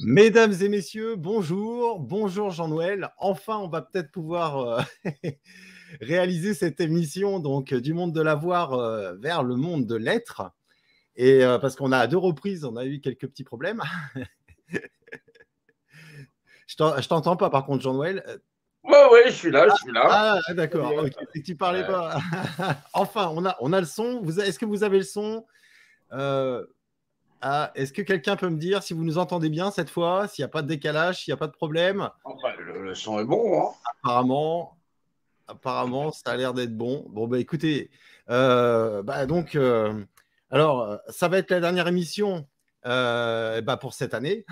Mesdames et messieurs, bonjour, bonjour Jean-Noël. Enfin, on va peut-être pouvoir réaliser cette émission donc du monde de l'avoir vers le monde de l'être. Et parce qu'on a à deux reprises, on a eu quelques petits problèmes. Je t'entends pas par contre, Jean-Noël. Ouais, je suis là, je suis là. Très D'accord. bien. Ok, c'est que tu parlais Ouais. pas. Enfin, on a le son. Est-ce que vous avez le son? Euh, Est-ce que quelqu'un peut me dire si vous nous entendez bien cette fois, s'il n'y a pas de décalage, s'il n'y a pas de problème? Enfin, le son est bon, hein. Apparemment. Apparemment, ça a l'air d'être bon. Bon, bah écoutez, alors, ça va être la dernière émission pour cette année,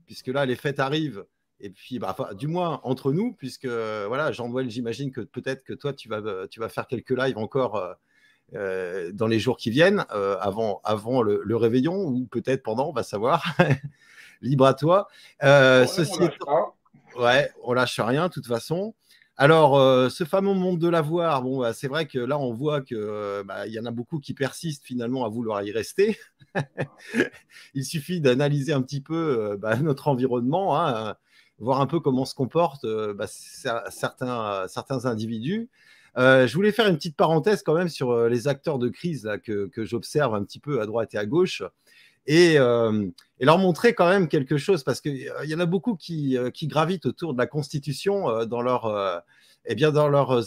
puisque là, les fêtes arrivent. Et puis, du moins entre nous, puisque voilà, Jean-Noël, j'imagine que peut-être que toi, tu vas faire quelques lives encore dans les jours qui viennent, avant le réveillon, ou peut-être pendant, on va savoir. Libre à toi. Ouais, on Ceci lâche étant, pas. ouais, on lâche rien, de toute façon. Alors, ce fameux monde de l'avoir, bon, c'est vrai que là, on voit que il y en a beaucoup qui persistent finalement à vouloir y rester. Il suffit d'analyser un petit peu notre environnement, hein, voir un peu comment se comportent certains individus. Je voulais faire une petite parenthèse quand même sur les acteurs de crise là, que j'observe un petit peu à droite et à gauche et leur montrer quand même quelque chose, parce qu'il y en a beaucoup qui gravitent autour de la Constitution dans leurs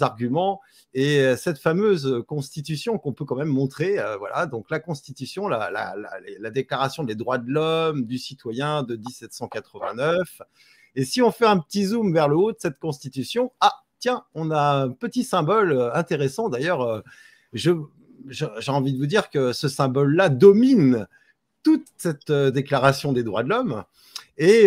arguments. Et cette fameuse Constitution qu'on peut quand même montrer, voilà, donc la Constitution, la Déclaration des droits de l'homme, du citoyen de 1789. Et si on fait un petit zoom vers le haut de cette Constitution, tiens, on a un petit symbole intéressant. D'ailleurs, j'ai envie de vous dire que ce symbole-là domine toute cette déclaration des droits de l'homme. Et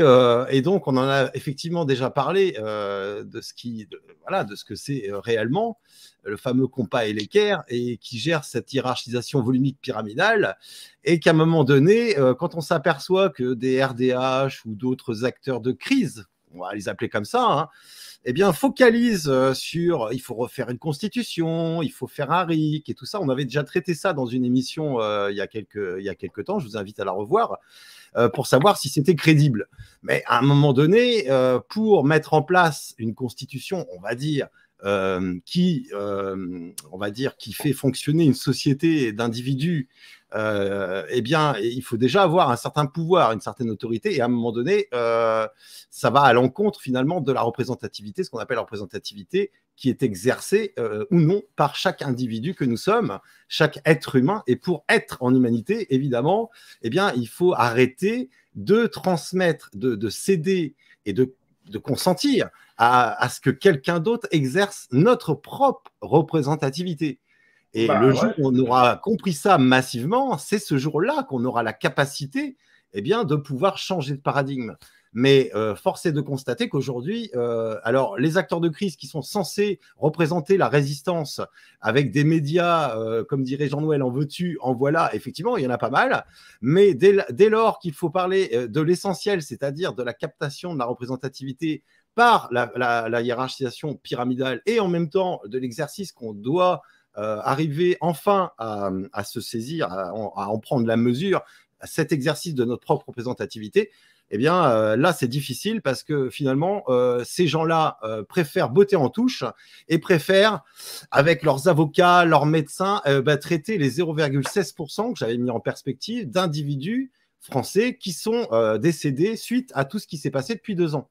donc, on en a effectivement déjà parlé de ce que c'est réellement, le fameux compas et l'équerre, et qui gère cette hiérarchisation volumique pyramidale, et qu'à un moment donné, quand on s'aperçoit que des RDH ou d'autres acteurs de crise, on va les appeler comme ça, hein, focalise sur il faut refaire une constitution, il faut faire un RIC et tout ça. On avait déjà traité ça dans une émission il y a quelques temps. Je vous invite à la revoir pour savoir si c'était crédible. Mais à un moment donné, pour mettre en place une constitution, on va dire qui fait fonctionner une société d'individus, il faut déjà avoir un certain pouvoir, une certaine autorité, et à un moment donné, ça va à l'encontre finalement de la représentativité, ce qu'on appelle la représentativité, qui est exercée ou non par chaque individu que nous sommes, chaque être humain. Et pour être en humanité, évidemment, il faut arrêter de transmettre, de céder et de consentir à ce que quelqu'un d'autre exerce notre propre représentativité. Et le jour Ouais. où on aura compris ça massivement, c'est ce jour-là qu'on aura la capacité de pouvoir changer de paradigme. Mais force est de constater qu'aujourd'hui, alors les acteurs de crise qui sont censés représenter la résistance avec des médias, comme dirait Jean-Noël, en veux-tu, en voilà, effectivement, il y en a pas mal. Mais dès lors qu'il faut parler de l'essentiel, c'est-à-dire de la captation de la représentativité par la hiérarchisation pyramidale et en même temps de l'exercice qu'on doit arriver enfin à se saisir, à en prendre la mesure, à cet exercice de notre propre représentativité, là, c'est difficile parce que finalement, ces gens-là préfèrent botter en touche et préfèrent, avec leurs avocats, leurs médecins, traiter les 0,16% que j'avais mis en perspective d'individus français qui sont décédés suite à tout ce qui s'est passé depuis 2 ans.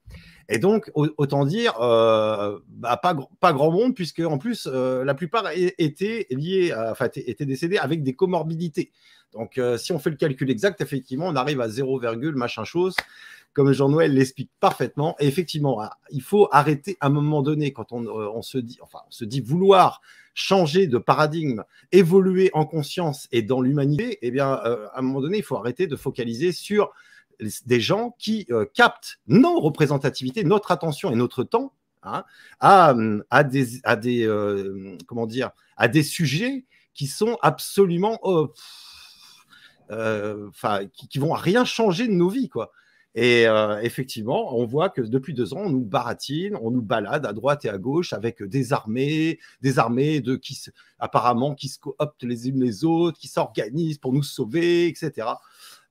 Et donc, autant dire, pas grand monde, puisque en plus, la plupart étaient décédés avec des comorbidités. Donc, si on fait le calcul exact, effectivement, on arrive à 0, machin chose, comme Jean-Noël l'explique parfaitement. Et effectivement, il faut arrêter à un moment donné, quand on se dit vouloir changer de paradigme, évoluer en conscience et dans l'humanité, à un moment donné, il faut arrêter de focaliser sur des gens qui captent nos représentativités, notre attention et notre temps, hein, à des sujets qui sont absolument qui vont rien changer de nos vies, quoi. Et effectivement, on voit que depuis 2 ans, on nous baratine, on nous balade à droite et à gauche avec des armées apparemment qui se cooptent les unes les autres, qui s'organisent pour nous sauver, etc.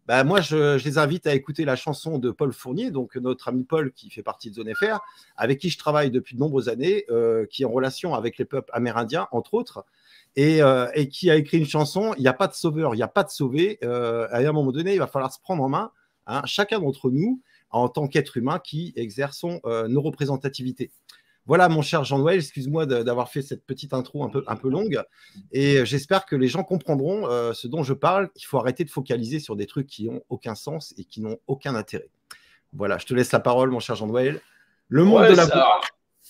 Bah, moi, je les invite à écouter la chanson de Paul Fournier, donc notre ami Paul qui fait partie de Zone FR, avec qui je travaille depuis de nombreuses années, qui est en relation avec les peuples amérindiens, entre autres, et qui a écrit une chanson. Il n'y a pas de sauveur, il n'y a pas de sauvé. À un moment donné, il va falloir se prendre en main, hein, chacun d'entre nous, en tant qu'être humain qui exerçons nos représentativités. Voilà, mon cher Jean-Noël, excuse-moi d'avoir fait cette petite intro un peu longue, et j'espère que les gens comprendront ce dont je parle. Il faut arrêter de focaliser sur des trucs qui n'ont aucun sens et qui n'ont aucun intérêt. Voilà, je te laisse la parole, mon cher Jean-Noël. Le monde de l'avoir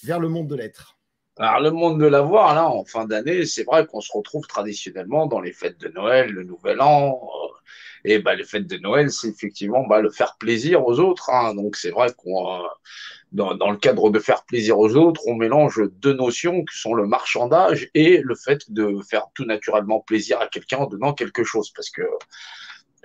vers le monde de l'être. Alors, le monde de l'avoir, là, en fin d'année, c'est vrai qu'on se retrouve traditionnellement dans les fêtes de Noël, le Nouvel An. Et bah, les fêtes de Noël, c'est effectivement le faire plaisir aux autres, hein. Donc, c'est vrai qu'on, dans le cadre de faire plaisir aux autres, on mélange deux notions qui sont le marchandage et le fait de faire tout naturellement plaisir à quelqu'un en donnant quelque chose. Parce que,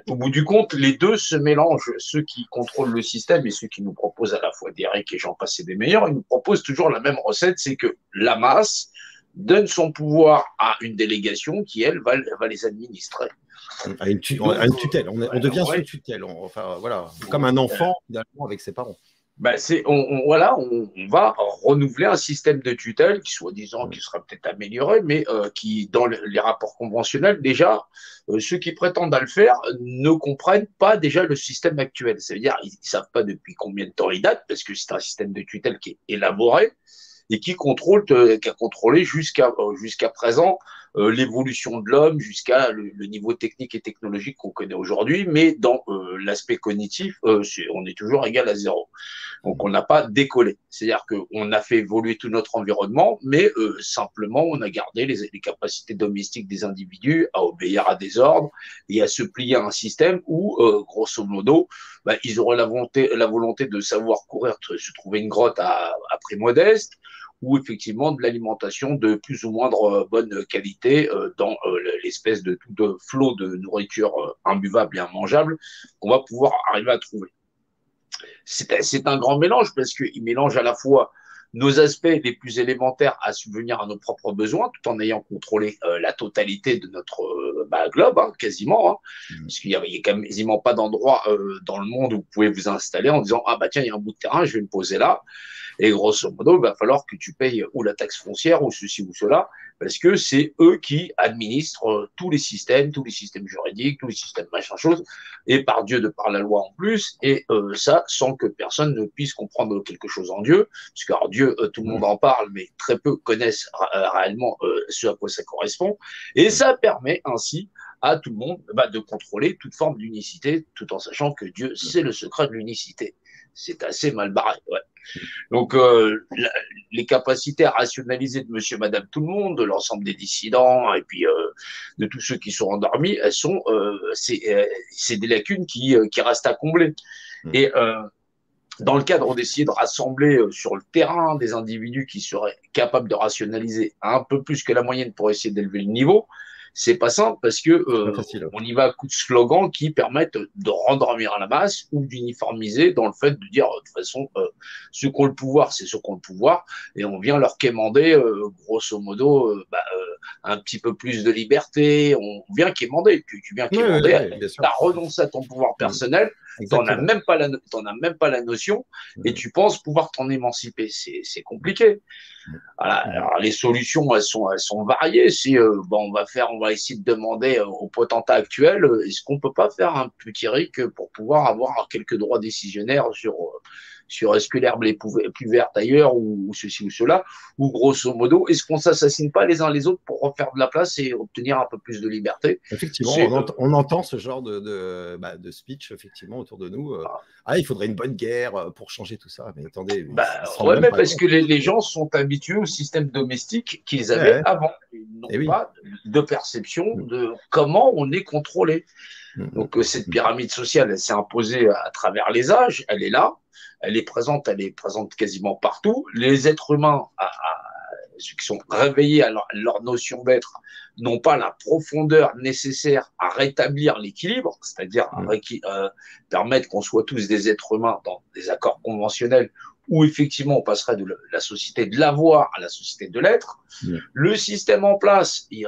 au bout du compte, les deux se mélangent. Ceux qui contrôlent le système et ceux qui nous proposent à la fois des RIC et j'en passe et des meilleurs, ils nous proposent toujours la même recette, c'est que la masse donne son pouvoir à une délégation qui, elle, va les administrer. À une tutelle. On devient sous tutelle. Enfin, voilà, comme un enfant, finalement, avec ses parents. Ben on va renouveler un système de tutelle qui, soi-disant, qui sera peut-être amélioré, mais qui, dans les rapports conventionnels, déjà, ceux qui prétendent à le faire ne comprennent pas déjà le système actuel. C'est-à-dire, ils ne savent pas depuis combien de temps il date, parce que c'est un système de tutelle qui est élaboré et qui a contrôlé jusqu'à présent l'évolution de l'homme, jusqu'à le niveau technique et technologique qu'on connaît aujourd'hui, mais dans l'aspect cognitif, on est toujours égal à zéro. Donc, on n'a pas décollé. C'est-à-dire qu'on a fait évoluer tout notre environnement, mais simplement, on a gardé les capacités domestiques des individus à obéir à des ordres et à se plier à un système où, grosso modo, ils auraient la volonté de savoir courir, se trouver une grotte à prix modeste, ou effectivement de l'alimentation de plus ou moins bonne qualité dans l'espèce de flot de nourriture imbuvable et immangeable qu'on va pouvoir arriver à trouver. C'est un grand mélange parce qu'il mélange à la fois nos aspects les plus élémentaires à subvenir à nos propres besoins, tout en ayant contrôlé la totalité de notre globe, hein, quasiment, hein, parce qu'il n'y a quasiment pas d'endroit dans le monde où vous pouvez vous installer en disant « Ah bah tiens, il y a un bout de terrain, je vais me poser là ». Et grosso modo, il va falloir que tu payes ou la taxe foncière ou ceci ou cela, parce que c'est eux qui administrent tous les systèmes juridiques, tous les systèmes machin chose, et par Dieu de par la loi en plus, et ça sans que personne ne puisse comprendre quelque chose en Dieu, parce que alors, Dieu, tout le monde en parle, mais très peu connaissent réellement ce à quoi ça correspond, et ça permet ainsi à tout le monde de contrôler toute forme d'unicité, tout en sachant que Dieu, c'est le secret de l'unicité. C'est assez mal barré, ouais. Donc, les capacités à rationaliser de monsieur, madame, tout le monde, de l'ensemble des dissidents et puis de tous ceux qui sont endormis, elles sont, c'est des lacunes qui restent à combler. Et dans le cadre d'essayer de rassembler sur le terrain des individus qui seraient capables de rationaliser un peu plus que la moyenne pour essayer d'élever le niveau, c'est pas simple parce que on y va à coups de slogans qui permettent de rendormir la masse ou d'uniformiser dans le fait de dire de toute façon ceux qui ont le pouvoir, c'est ceux qui ont le pouvoir et on vient leur quémander grosso modo un petit peu plus de liberté, on vient quémander, tu viens quémander, tu as renoncé à ton pouvoir personnel, t'en as même pas la notion et tu penses pouvoir t'en émanciper, c'est compliqué. Voilà. Alors, les solutions, elles sont variées. Si on va essayer de demander au potentat actuel, est-ce qu'on peut pas faire un petit RIC pour pouvoir avoir quelques droits décisionnaires sur est-ce que l'herbe est plus verte ailleurs ou ceci ou cela, ou grosso modo, est-ce qu'on s'assassine pas les uns les autres pour refaire de la place et obtenir un peu plus de liberté? Effectivement, on entend ce genre de speech effectivement autour de nous. Il faudrait une bonne guerre pour changer tout ça. Mais attendez. Mais parce que les gens sont habitués au système domestique qu'ils avaient avant. Ils n'ont pas de perception de comment on est contrôlé. Donc cette pyramide sociale, elle s'est imposée à travers les âges, elle est là. Elle est présente quasiment partout. Les êtres humains ceux qui sont réveillés à leur notion d'être, n'ont pas la profondeur nécessaire à rétablir l'équilibre, c'est-à-dire à permettre qu'on soit tous des êtres humains dans des accords conventionnels où effectivement on passerait de la société de l'avoir à la société de l'être. Le système en place, il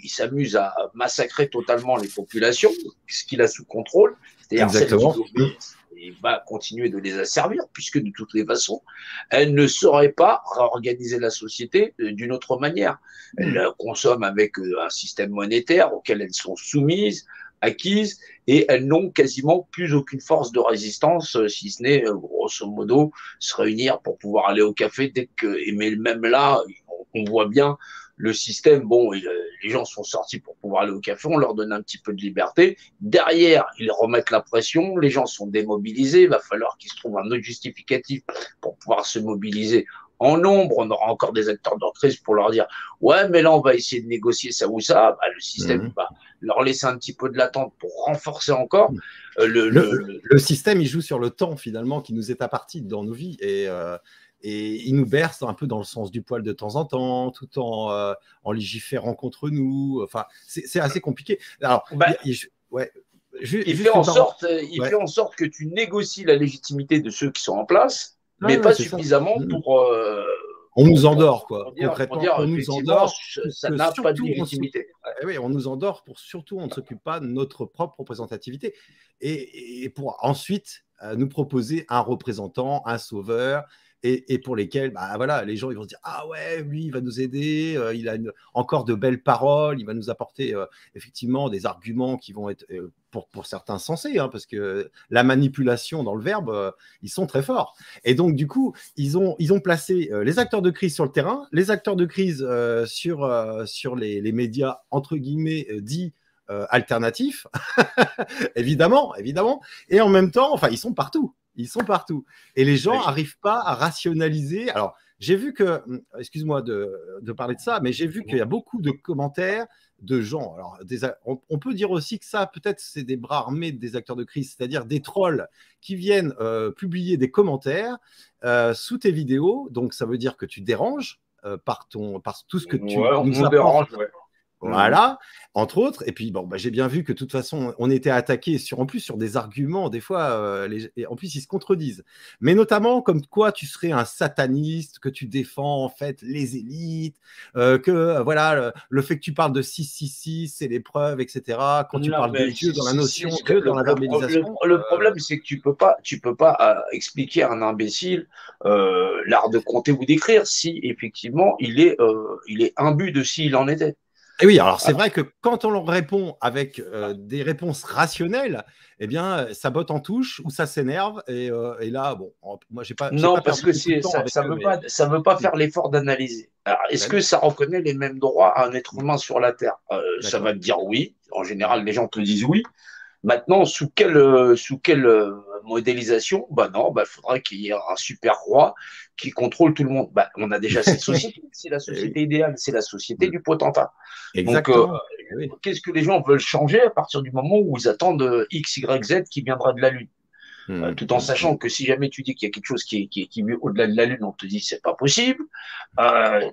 s'amuse à massacrer totalement les populations, ce qu'il a sous contrôle, c'est-à-dire celles qui obéissent, il va continuer de les asservir, puisque de toutes les façons, elles ne sauraient pas réorganiser la société d'une autre manière. Elles consomment avec un système monétaire auquel elles sont soumises, acquises, et elles n'ont quasiment plus aucune force de résistance, si ce n'est, grosso modo, se réunir pour pouvoir aller au café dès que, mais même là, on voit bien le système, bon, les gens sont sortis pour pouvoir aller au café, on leur donne un petit peu de liberté. Derrière, ils remettent la pression, les gens sont démobilisés, il va falloir qu'ils se trouvent un autre justificatif pour pouvoir se mobiliser en nombre. On aura encore des acteurs de crise pour leur dire « Ouais, mais là, on va essayer de négocier ça ou ça. » Le système va leur laisser un petit peu de l'attente pour renforcer encore. Le système, il joue sur le temps, finalement, qui nous est imparti dans nos vies. Et il nous berce un peu dans le sens du poil de temps en temps, tout en légiférant contre nous. Enfin, c'est assez compliqué. Alors, il fait en sorte que tu négocies la légitimité de ceux qui sont en place, mais pas suffisamment pour... on nous endort, quoi. Concrètement, on nous endort. Ça n'a pas de légitimité. Oui, on nous endort pour surtout, on ne s'occupe pas de notre propre représentativité. Et pour ensuite nous proposer un représentant, un sauveur, et pour lesquels, voilà, les gens ils vont se dire « Ah ouais, lui, il va nous aider, il a encore de belles paroles, il va nous apporter effectivement des arguments qui vont être, pour certains, sensés, hein, parce que la manipulation dans le verbe, ils sont très forts. » Et donc, du coup, ils ont placé les acteurs de crise sur le terrain, les acteurs de crise sur les médias, entre guillemets, dits alternatifs, évidemment, et en même temps, enfin, ils sont partout. Ils sont partout. Et les gens n'arrivent pas à rationaliser. Alors, j'ai vu que, excuse-moi de parler de ça, mais j'ai vu qu'il y a beaucoup de commentaires de gens. Alors, on peut dire aussi que ça, peut-être, c'est des bras armés des acteurs de crise, c'est-à-dire des trolls qui viennent publier des commentaires sous tes vidéos. Donc, ça veut dire que tu déranges par tout ce que tu nous apportes. Voilà, entre autres. Et puis, j'ai bien vu que de toute façon, on était attaqué en plus sur des arguments, des fois, et en plus, ils se contredisent. Mais notamment, comme quoi tu serais un sataniste, que tu défends, en fait, les élites, que, voilà, le fait que tu parles de 666, c'est les preuves, etc. Quand tu parles de Dieu dans la notion, Dieu dans la verbalisation. Le problème, c'est que tu peux pas expliquer à un imbécile l'art de compter ou d'écrire si, effectivement, il est imbu de s'il en était. Et oui, alors c'est vrai que quand on leur répond avec des réponses rationnelles, eh bien, ça botte en touche ou ça s'énerve. Et là, bon, moi, j'ai pas. Non, parce que ça veut pas faire l'effort d'analyser. Alors, est-ce que ça reconnaît les mêmes droits à un être humain sur la Terre? Ça va te dire oui. En général, les gens te disent oui. Maintenant, sous quelle modélisation? Non, il faudrait qu'il y ait un super roi qui contrôle tout le monde. On a déjà cette société, c'est la société idéale, c'est la société du potentat. Exactement. Donc, qu'est-ce que les gens veulent changer à partir du moment où ils attendent X, Y, Z qui viendra de la Lune? Tout en sachant que si jamais tu dis qu'il y a quelque chose qui est au-delà de la Lune, on te dit c'est pas possible.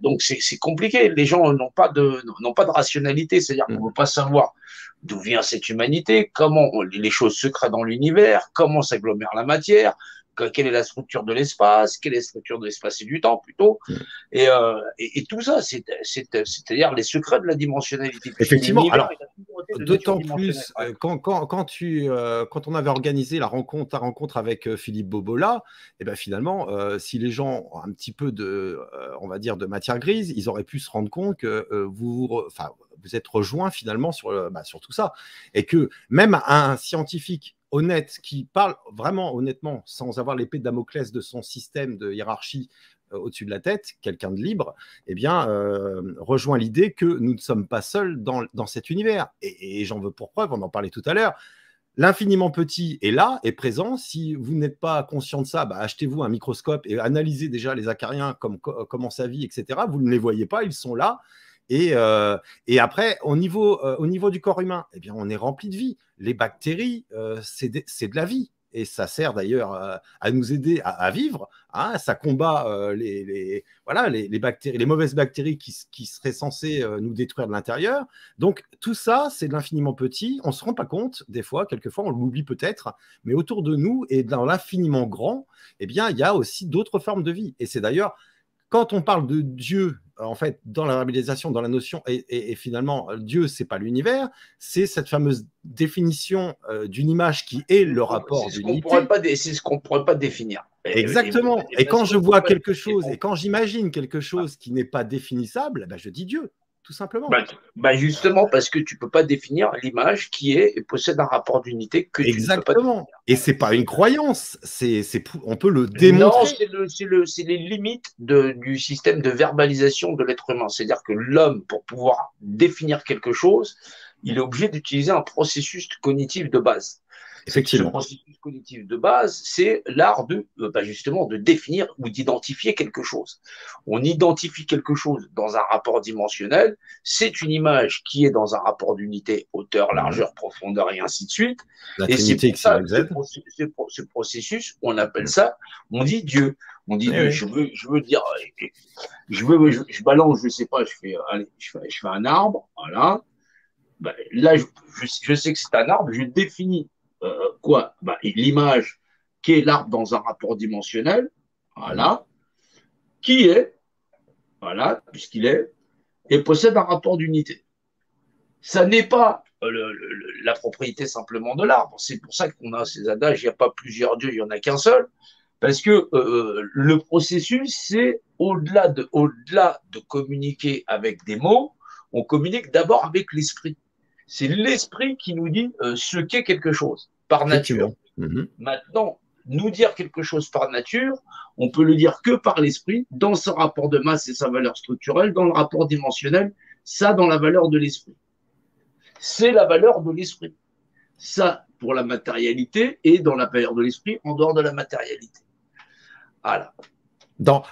Donc c'est compliqué. Les gens n'ont pas de rationalité, c'est-à-dire qu'on ne veut pas savoir d'où vient cette humanité, comment les choses se créent dans l'univers, comment s'agglomère la matière, quelle est la structure de l'espace, quelle est la structure de l'espace et du temps plutôt, et tout ça, c'est-à-dire les secrets de la dimensionnalité. Effectivement, alors d'autant plus quand on avait organisé ta rencontre avec Philippe Bobola, et ben finalement, si les gens ont un petit peu on va dire de matière grise, ils auraient pu se rendre compte que vous êtes rejoints finalement sur tout ça, et que même un scientifique honnête qui parle vraiment honnêtement sans avoir l'épée de Damoclès de son système de hiérarchie au-dessus de la tête, quelqu'un de libre, eh bien, rejoint l'idée que nous ne sommes pas seuls dans cet univers. Et j'en veux pour preuve, on en parlait tout à l'heure, l'infiniment petit est là, est présent. Si vous n'êtes pas conscient de ça, achetez-vous un microscope et analysez déjà les acariens, comment ça vit, etc. Vous ne les voyez pas, ils sont là. Et après, au niveau du corps humain, eh bien, on est rempli de vie. Les bactéries, c'est de la vie. Et ça sert d'ailleurs à nous aider à vivre, hein, ça combat voilà, les bactéries, les mauvaises bactéries qui seraient censées nous détruire de l'intérieur. Donc, tout ça, c'est de l'infiniment petit. On ne se rend pas compte, des fois, quelquefois, on l'oublie peut-être, mais autour de nous et dans l'infiniment grand, eh bien, il y a aussi d'autres formes de vie. Et c'est d'ailleurs, quand on parle de Dieu, en fait, dans la verbalisation, dans la notion, et finalement, Dieu, c'est pas l'univers, c'est cette fameuse définition d'une image qui est le rapport d'unité. C'est ce qu'on ne pourrait pas définir. Exactement. Et quand je vois quelque chose, et quand j'imagine quelque chose qui n'est pas définissable, ben je dis Dieu, tout simplement. Justement, parce que tu ne peux pas définir l'image qui est et possède un rapport d'unité que tu ne peux pas définir. Et ce n'est pas une croyance, on peut le démontrer. Non, c'est les limites du système de verbalisation de l'être humain. C'est-à-dire que l'homme, pour pouvoir définir quelque chose, il est obligé d'utiliser un processus cognitif de base. Effectivement. Ce processus cognitif de base, c'est l'art justement de définir ou d'identifier quelque chose. On identifie quelque chose dans un rapport dimensionnel, c'est une image qui est dans un rapport d'unité, hauteur, largeur, profondeur et ainsi de suite. Et c'est pour ça que ce processus, on appelle ça, on dit Dieu. On dit Dieu, je veux dire, je balance, je sais pas, je fais un arbre, voilà. Là, je sais que c'est un arbre, je définis l'image qui est l'arbre dans un rapport dimensionnel, voilà, qui est, voilà, puisqu'il est, et possède un rapport d'unité. Ça n'est pas la propriété simplement de l'arbre. C'est pour ça qu'on a ces adages, il n'y a pas plusieurs dieux, il n'y en a qu'un seul, parce que le processus, c'est au-delà de communiquer avec des mots, on communique d'abord avec l'esprit. C'est l'esprit qui nous dit ce qu'est quelque chose, par nature. Maintenant, nous dire quelque chose par nature, on peut le dire que par l'esprit, dans son rapport de masse et sa valeur structurelle, dans le rapport dimensionnel, ça dans la valeur de l'esprit. C'est la valeur de l'esprit. Ça pour la matérialité et dans la valeur de l'esprit en dehors de la matérialité. Voilà.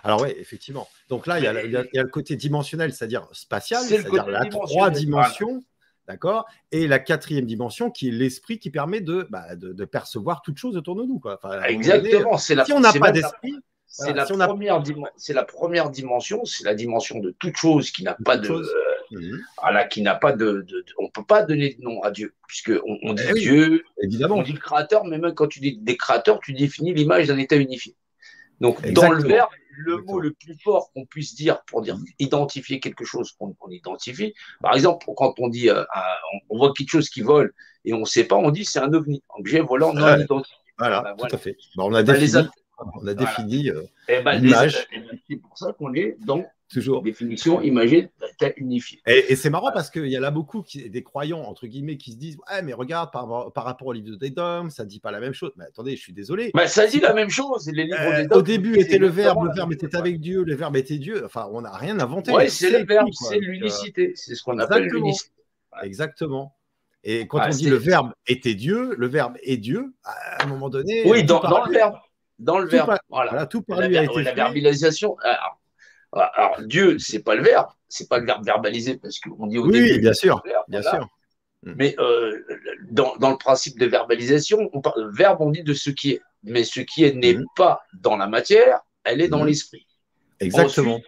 Alors oui, effectivement. Donc là, il y a le côté dimensionnel, c'est-à-dire spatial, c'est-à-dire la 3 dimensions. Voilà. D'accord. Et la 4e dimension, qui est l'esprit qui permet de percevoir toute chose autour de nous. Quoi. Enfin, exactement. Si on n'a pas d'esprit, c'est la première dimension, c'est la dimension de toute chose qui n'a pas de. Qui n'a pas on ne peut pas donner de nom à Dieu, puisqu'on dit Dieu, évidemment. On dit le créateur, mais même quand tu dis des créateurs, tu définis l'image d'un état unifié. Donc, dans le verbe, le mot le plus fort qu'on puisse dire pour dire identifier quelque chose qu'on identifie, par exemple, quand on dit on voit quelque chose qui vole et on ne sait pas, on dit c'est un ovni, objet volant non identifié. Voilà, tout à fait. On a défini l'image. C'est pour ça qu'on est dans toujours définition imagée unifiée. Et c'est marrant parce qu'il y en a beaucoup des croyants, entre guillemets, qui se disent « mais regarde, par rapport au livre des dogmes, ça ne dit pas la même chose. » Mais attendez, je suis désolé. Ça dit la même chose. Les livres des dogmes, au début était le verbe était avec Dieu, le verbe était Dieu. Enfin, on n'a rien inventé. Oui, c'est le verbe, c'est l'unicité. C'est ce qu'on appelle l'unicité. Exactement. Et quand on dit le verbe était Dieu, le verbe est Dieu, à un moment donné… Oui, dans le verbe. Dans le verbe. Voilà, tout par lui a été fait. La verbalisation… Alors, Dieu, c'est pas le verbe, c'est pas le verbe verbalisé, parce qu'on dit au début… Oui, bien sûr, bien sûr. Mais dans le principe de verbalisation, verbe, on dit de ce qui est. Mais ce qui est n'est pas dans la matière, elle est dans l'esprit. Exactement.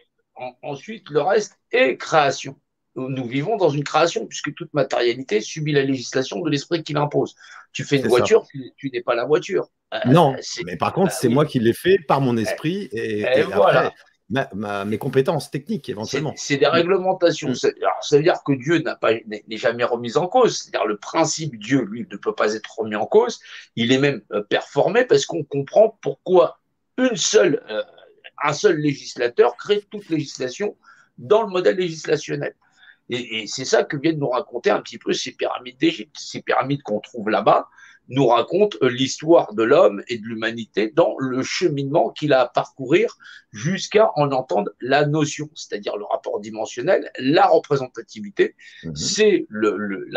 Ensuite, le reste est création. Nous vivons dans une création, puisque toute matérialité subit la législation de l'esprit qui l'impose. Tu fais une voiture, tu n'es pas la voiture. Non, mais par contre, c'est moi qui l'ai fait par mon esprit et voilà. Mes compétences techniques, éventuellement. C'est des réglementations. Alors, ça veut dire que Dieu n'est jamais remis en cause. C'est-à-dire le principe Dieu, lui, ne peut pas être remis en cause. Il est même performé parce qu'on comprend pourquoi un seul législateur crée toute législation dans le modèle législationnel. Et c'est ça que viennent nous raconter un petit peu ces pyramides d'Égypte. Ces pyramides qu'on trouve là-bas nous racontent l'histoire de l'homme et de l'humanité dans le cheminement qu'il a à parcourir jusqu'à en entendre la notion, c'est-à-dire le rapport dimensionnel, la représentativité. C'est le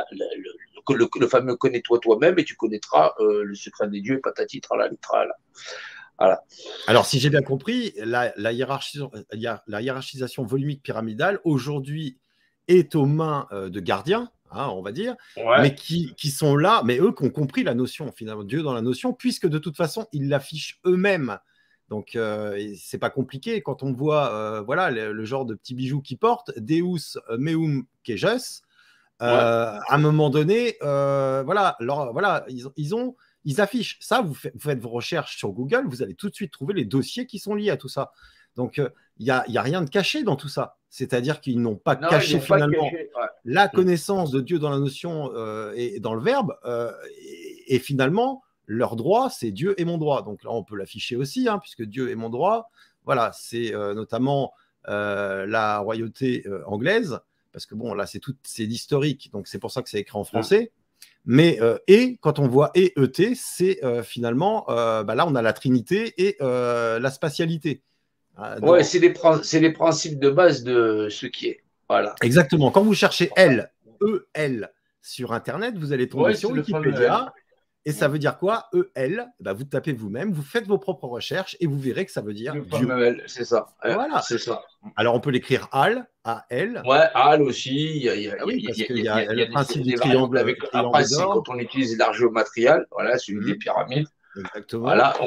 fameux « connais-toi toi-même et tu connaîtras le secret des dieux » patati tralala tralala. Voilà. Alors, si j'ai bien compris, la hiérarchisation volumique pyramidale, aujourd'hui, est aux mains de gardiens, on va dire, mais qui sont là, mais eux qui ont compris la notion, finalement, Dieu dans la notion, puisque de toute façon, ils l'affichent eux-mêmes Donc, c'est pas compliqué quand on voit voilà, le genre de petits bijoux qu'ils portent, Deus meum quejas. À un moment donné, voilà, voilà, ils affichent ça. Vous faites vos recherches sur Google, vous allez tout de suite trouver les dossiers qui sont liés à tout ça. Donc, il n'y a rien de caché dans tout ça. C'est-à-dire qu'ils n'ont pas caché finalement la connaissance de Dieu dans la notion et dans le verbe. Et finalement, leur droit, c'est Dieu est mon droit. Donc là, on peut l'afficher aussi, hein, puisque Dieu est mon droit. Voilà, c'est notamment la royauté anglaise. Parce que bon, là, c'est l'historique, donc c'est pour ça que c'est écrit en français. Mais et, quand on voit et ET, c'est finalement, là, on a la trinité et la spatialité. Ouais, c'est les principes de base de ce qui est. Voilà. Exactement. Quand vous cherchez L, E-L sur Internet, vous allez tomber sur Wikipédia. Et ça veut dire quoi? EL, vous tapez vous-même, vous faites vos propres recherches et vous verrez que ça veut dire Dieu. C'est ça. Voilà. C'est ça. Alors, on peut l'écrire Al, A-L. Ouais, Al aussi. Parce qu'il y a le principe du triangle. Après, c'est quand on utilise l'arc géomatrial, voilà, celui des pyramides. Exactement. Voilà,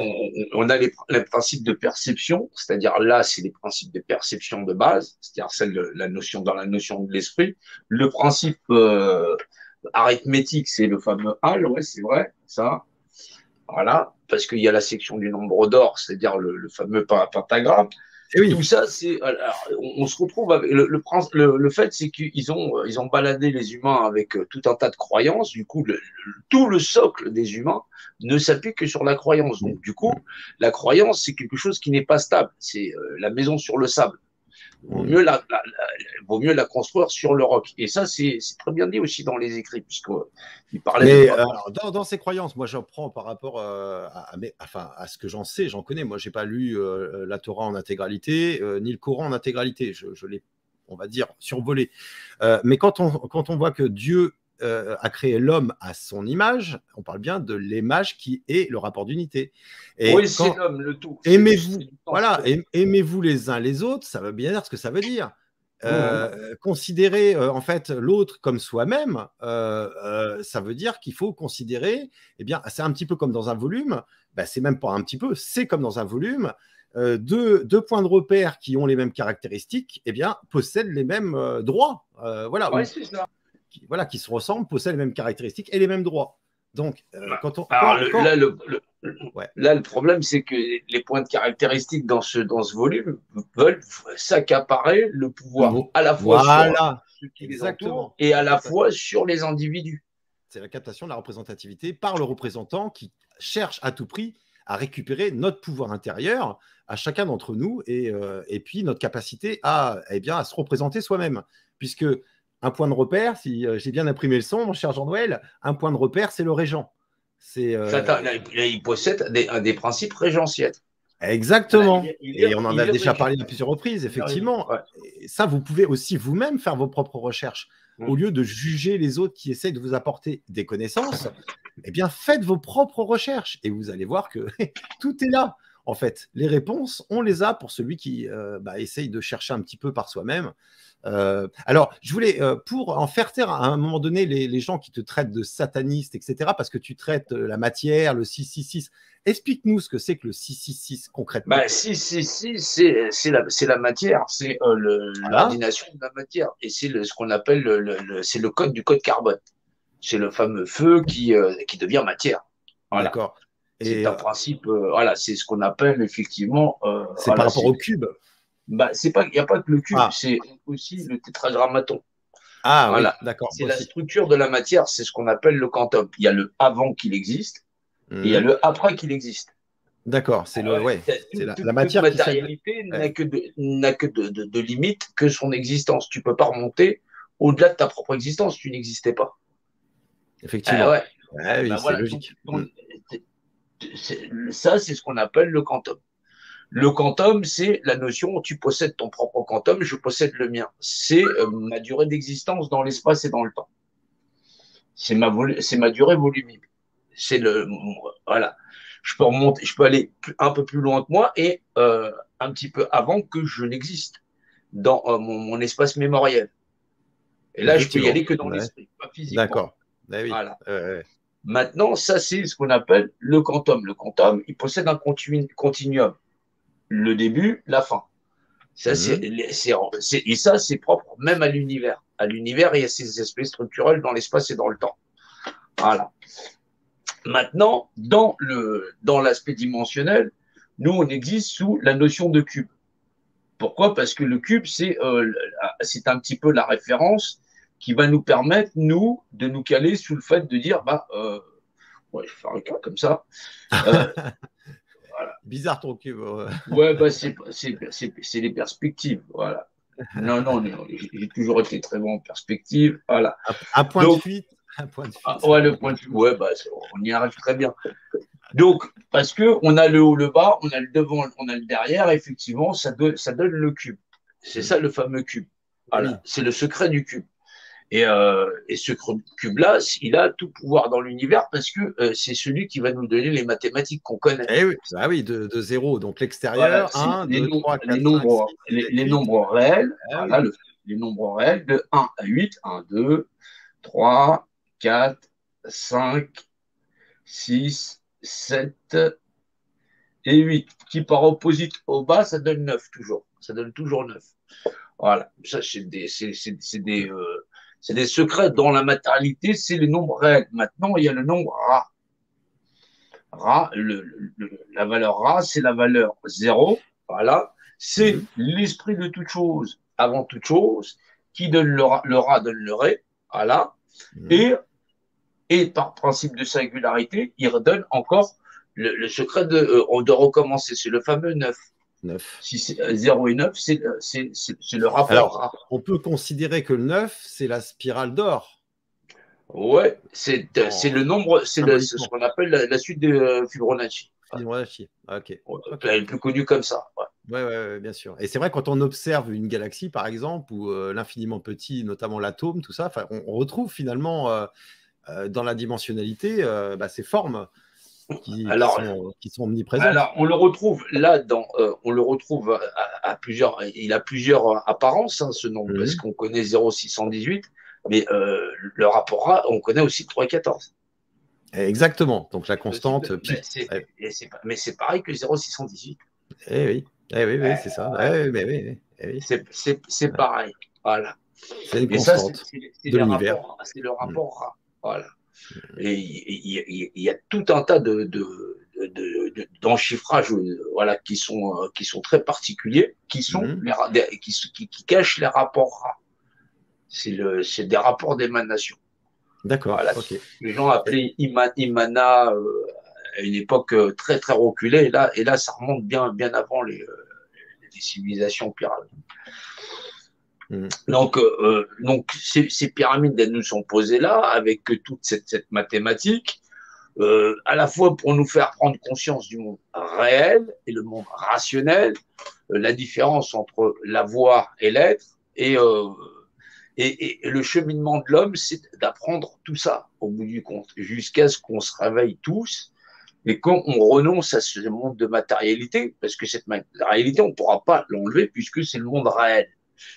on a les principes de perception, c'est-à-dire là, c'est les principes de perception de base, c'est-à-dire dans la notion de l'esprit. Le principe arithmétique, c'est le fameux Al, ouais, c'est vrai, ça. Voilà, parce qu'il y a la section du nombre d'or, c'est-à-dire le fameux pentagramme. Et oui. Tout ça, on se retrouve avec le fait, c'est qu'ils ont baladé les humains avec tout un tas de croyances. Du coup, tout le socle des humains ne s'appuie que sur la croyance. Donc, du coup, la croyance, c'est quelque chose qui n'est pas stable. C'est la maison sur le sable. Vaut mieux la construire sur le roc. Et ça, c'est très bien dit aussi dans les écrits, puisqu'il parlait dans ces croyances, moi, j'en prends par rapport à ce que j'en sais, j'en connais. Moi, je n'ai pas lu la Torah en intégralité, ni le Coran en intégralité. Je l'ai, on va dire, survolé. Mais quand on voit que Dieu a créé l'homme à son image, on parle bien de l'image qui est le rapport d'unité. Oui, c'est l'homme, le tout. Aimez-vous, voilà, aimez-vous les uns les autres, ça veut bien dire ce que ça veut dire. Considérer en fait l'autre comme soi-même, ça veut dire qu'il faut considérer, c'est un petit peu comme dans un volume, c'est même pas un petit peu, c'est comme dans un volume, deux points de repère qui ont les mêmes caractéristiques, possèdent les mêmes droits. Voilà. Ouais, c'est ça. Voilà, qui se ressemblent, possèdent les mêmes caractéristiques et les mêmes droits. Donc, là, le problème, c'est que les points de caractéristiques dans ce volume veulent s'accaparer le pouvoir à la fois sur ceux qui les entourent et à la fois sur les individus. C'est la captation de la représentativité par le représentant qui cherche à tout prix à récupérer notre pouvoir intérieur à chacun d'entre nous et puis notre capacité à se représenter soi-même. Puisque un point de repère, si j'ai bien imprimé le son, mon cher Jean-Noël, un point de repère, c'est le régent. Il possède des principes régentiels. Exactement. Et on en a déjà parlé à plusieurs reprises, effectivement. Et ça, vous pouvez aussi vous-même faire vos propres recherches. Au lieu de juger les autres qui essayent de vous apporter des connaissances, faites vos propres recherches. Et vous allez voir que tout est là. En fait, les réponses, on les a pour celui qui essaye de chercher un petit peu par soi-même. Alors, je voulais, pour en faire taire à un moment donné les gens qui te traitent de sataniste, etc., parce que tu traites la matière, le 666, explique-nous ce que c'est que le 666 concrètement. 666, c'est la matière, c'est l'ordination de la matière, et c'est ce qu'on appelle c'est le code du code carbone. C'est le fameux feu qui devient matière. Voilà. D'accord. C'est un principe, c'est ce qu'on appelle effectivement. C'est par rapport au cube. Il n'y a pas que le cube, c'est aussi le tétragrammaton. Voilà. Oui, d'accord. C'est la structure de la matière, c'est ce qu'on appelle le quantum. Il y a le avant qu'il existe et il y a le après qu'il existe. D'accord, c'est la matière. Toute matérialité n'a que de limite que son existence. Tu ne peux pas remonter au-delà de ta propre existence, tu n'existais pas. Effectivement. Oui, c'est logique. Ça, c'est ce qu'on appelle le quantum. Le quantum, c'est la notion où tu possèdes ton propre quantum, je possède le mien. C'est ma durée d'existence dans l'espace et dans le temps. C'est ma durée volumique. Voilà. Je peux aller un peu plus loin que moi et un petit peu avant que je n'existe dans mon espace mémoriel. Et là, je peux y aller que dans l'esprit, pas physiquement. D'accord. Oui. Voilà. Maintenant, ça, c'est ce qu'on appelle le quantum. Le quantum, il possède un continuum. le début, la fin. Ça, et ça, c'est propre même à l'univers. À l'univers, il y a ces aspects structurels dans l'espace et dans le temps. Voilà. Maintenant, dans l'aspect dimensionnel, nous, on existe sous la notion de cube. Pourquoi? Parce que le cube, c'est un petit peu la référence qui va nous permettre, nous, de nous caler sous le fait de dire, ouais, je vais faire un cas comme ça. Voilà. Bizarre ton cube. Ouais, c'est les perspectives. Voilà. Non, j'ai toujours été très bon en perspective. Voilà. Un point de fuite. Un point de fuite. Ouais, le point de fuite. Ouais, on y arrive très bien. Donc, parce que on a le haut, le bas, on a le devant, on a le derrière, effectivement, ça donne le cube. C'est ça le fameux cube. Voilà. Oui. C'est le secret du cube. Et ce cube-là, il a tout pouvoir dans l'univers parce que c'est celui qui va nous donner les mathématiques qu'on connaît. Eh oui, ah oui, de 0. Donc l'extérieur, voilà, 1, 2, 3, 4, 5, 6, les nombres réels, voilà, oui. Les nombres réels de 1 à 8, 1, 2, 3, 4, 5, 6, 7 et 8, qui par opposite au bas, ça donne 9 toujours. Ça donne toujours 9. Voilà, ça c'est des secrets dans la matérialité, c'est les nombres réels. Maintenant, il y a le nombre Ra. Ra, la valeur Ra, c'est la valeur 0. Voilà, c'est l'esprit de toute chose, avant toute chose, qui donne le Ra donne le Ré. Voilà, et par principe de singularité, il redonne encore le secret de recommencer. C'est le fameux 9. 9. Si c'est 0 et 9, c'est le rapport. Alors, on peut considérer que le 9, c'est la spirale d'or. Ouais, c'est le nombre, c'est ce qu'on appelle la suite de Fibonacci. Fibonacci, ok. Elle est plus connue comme ça. Ouais, bien sûr. Et c'est vrai, quand on observe une galaxie, par exemple, ou l'infiniment petit, notamment l'atome, tout ça, on retrouve finalement dans la dimensionnalité ces formes qui sont omniprésentes. Alors, on le retrouve là, on le retrouve à plusieurs. Il a plusieurs apparences, hein, ce nombre, parce qu'on connaît 0,618, mais le rapport A, on connaît aussi 3,14. Exactement. Donc la constante pi. Mais c'est pareil que 0,618. Oui, c'est ça. C'est pareil. Voilà. C'est une constante de l'univers. C'est le rapport Ra. Voilà. Et il y a tout un tas d'enchiffrages voilà, qui sont très particuliers, qui cachent les rapports Ra. C'est des rapports d'émanation. D'accord. Voilà. Okay. Les gens appelaient Imana à une époque très très reculée, et là ça remonte bien avant les civilisations pyramides. Donc ces pyramides, elles nous sont posées là avec toute cette mathématique, à la fois pour nous faire prendre conscience du monde réel et le monde rationnel, la différence entre l'avoir et l'être, et le cheminement de l'homme, c'est d'apprendre tout ça au bout du compte, jusqu'à ce qu'on se réveille tous et qu'on renonce à ce monde de matérialité, parce que cette réalité, on ne pourra pas l'enlever puisque c'est le monde réel.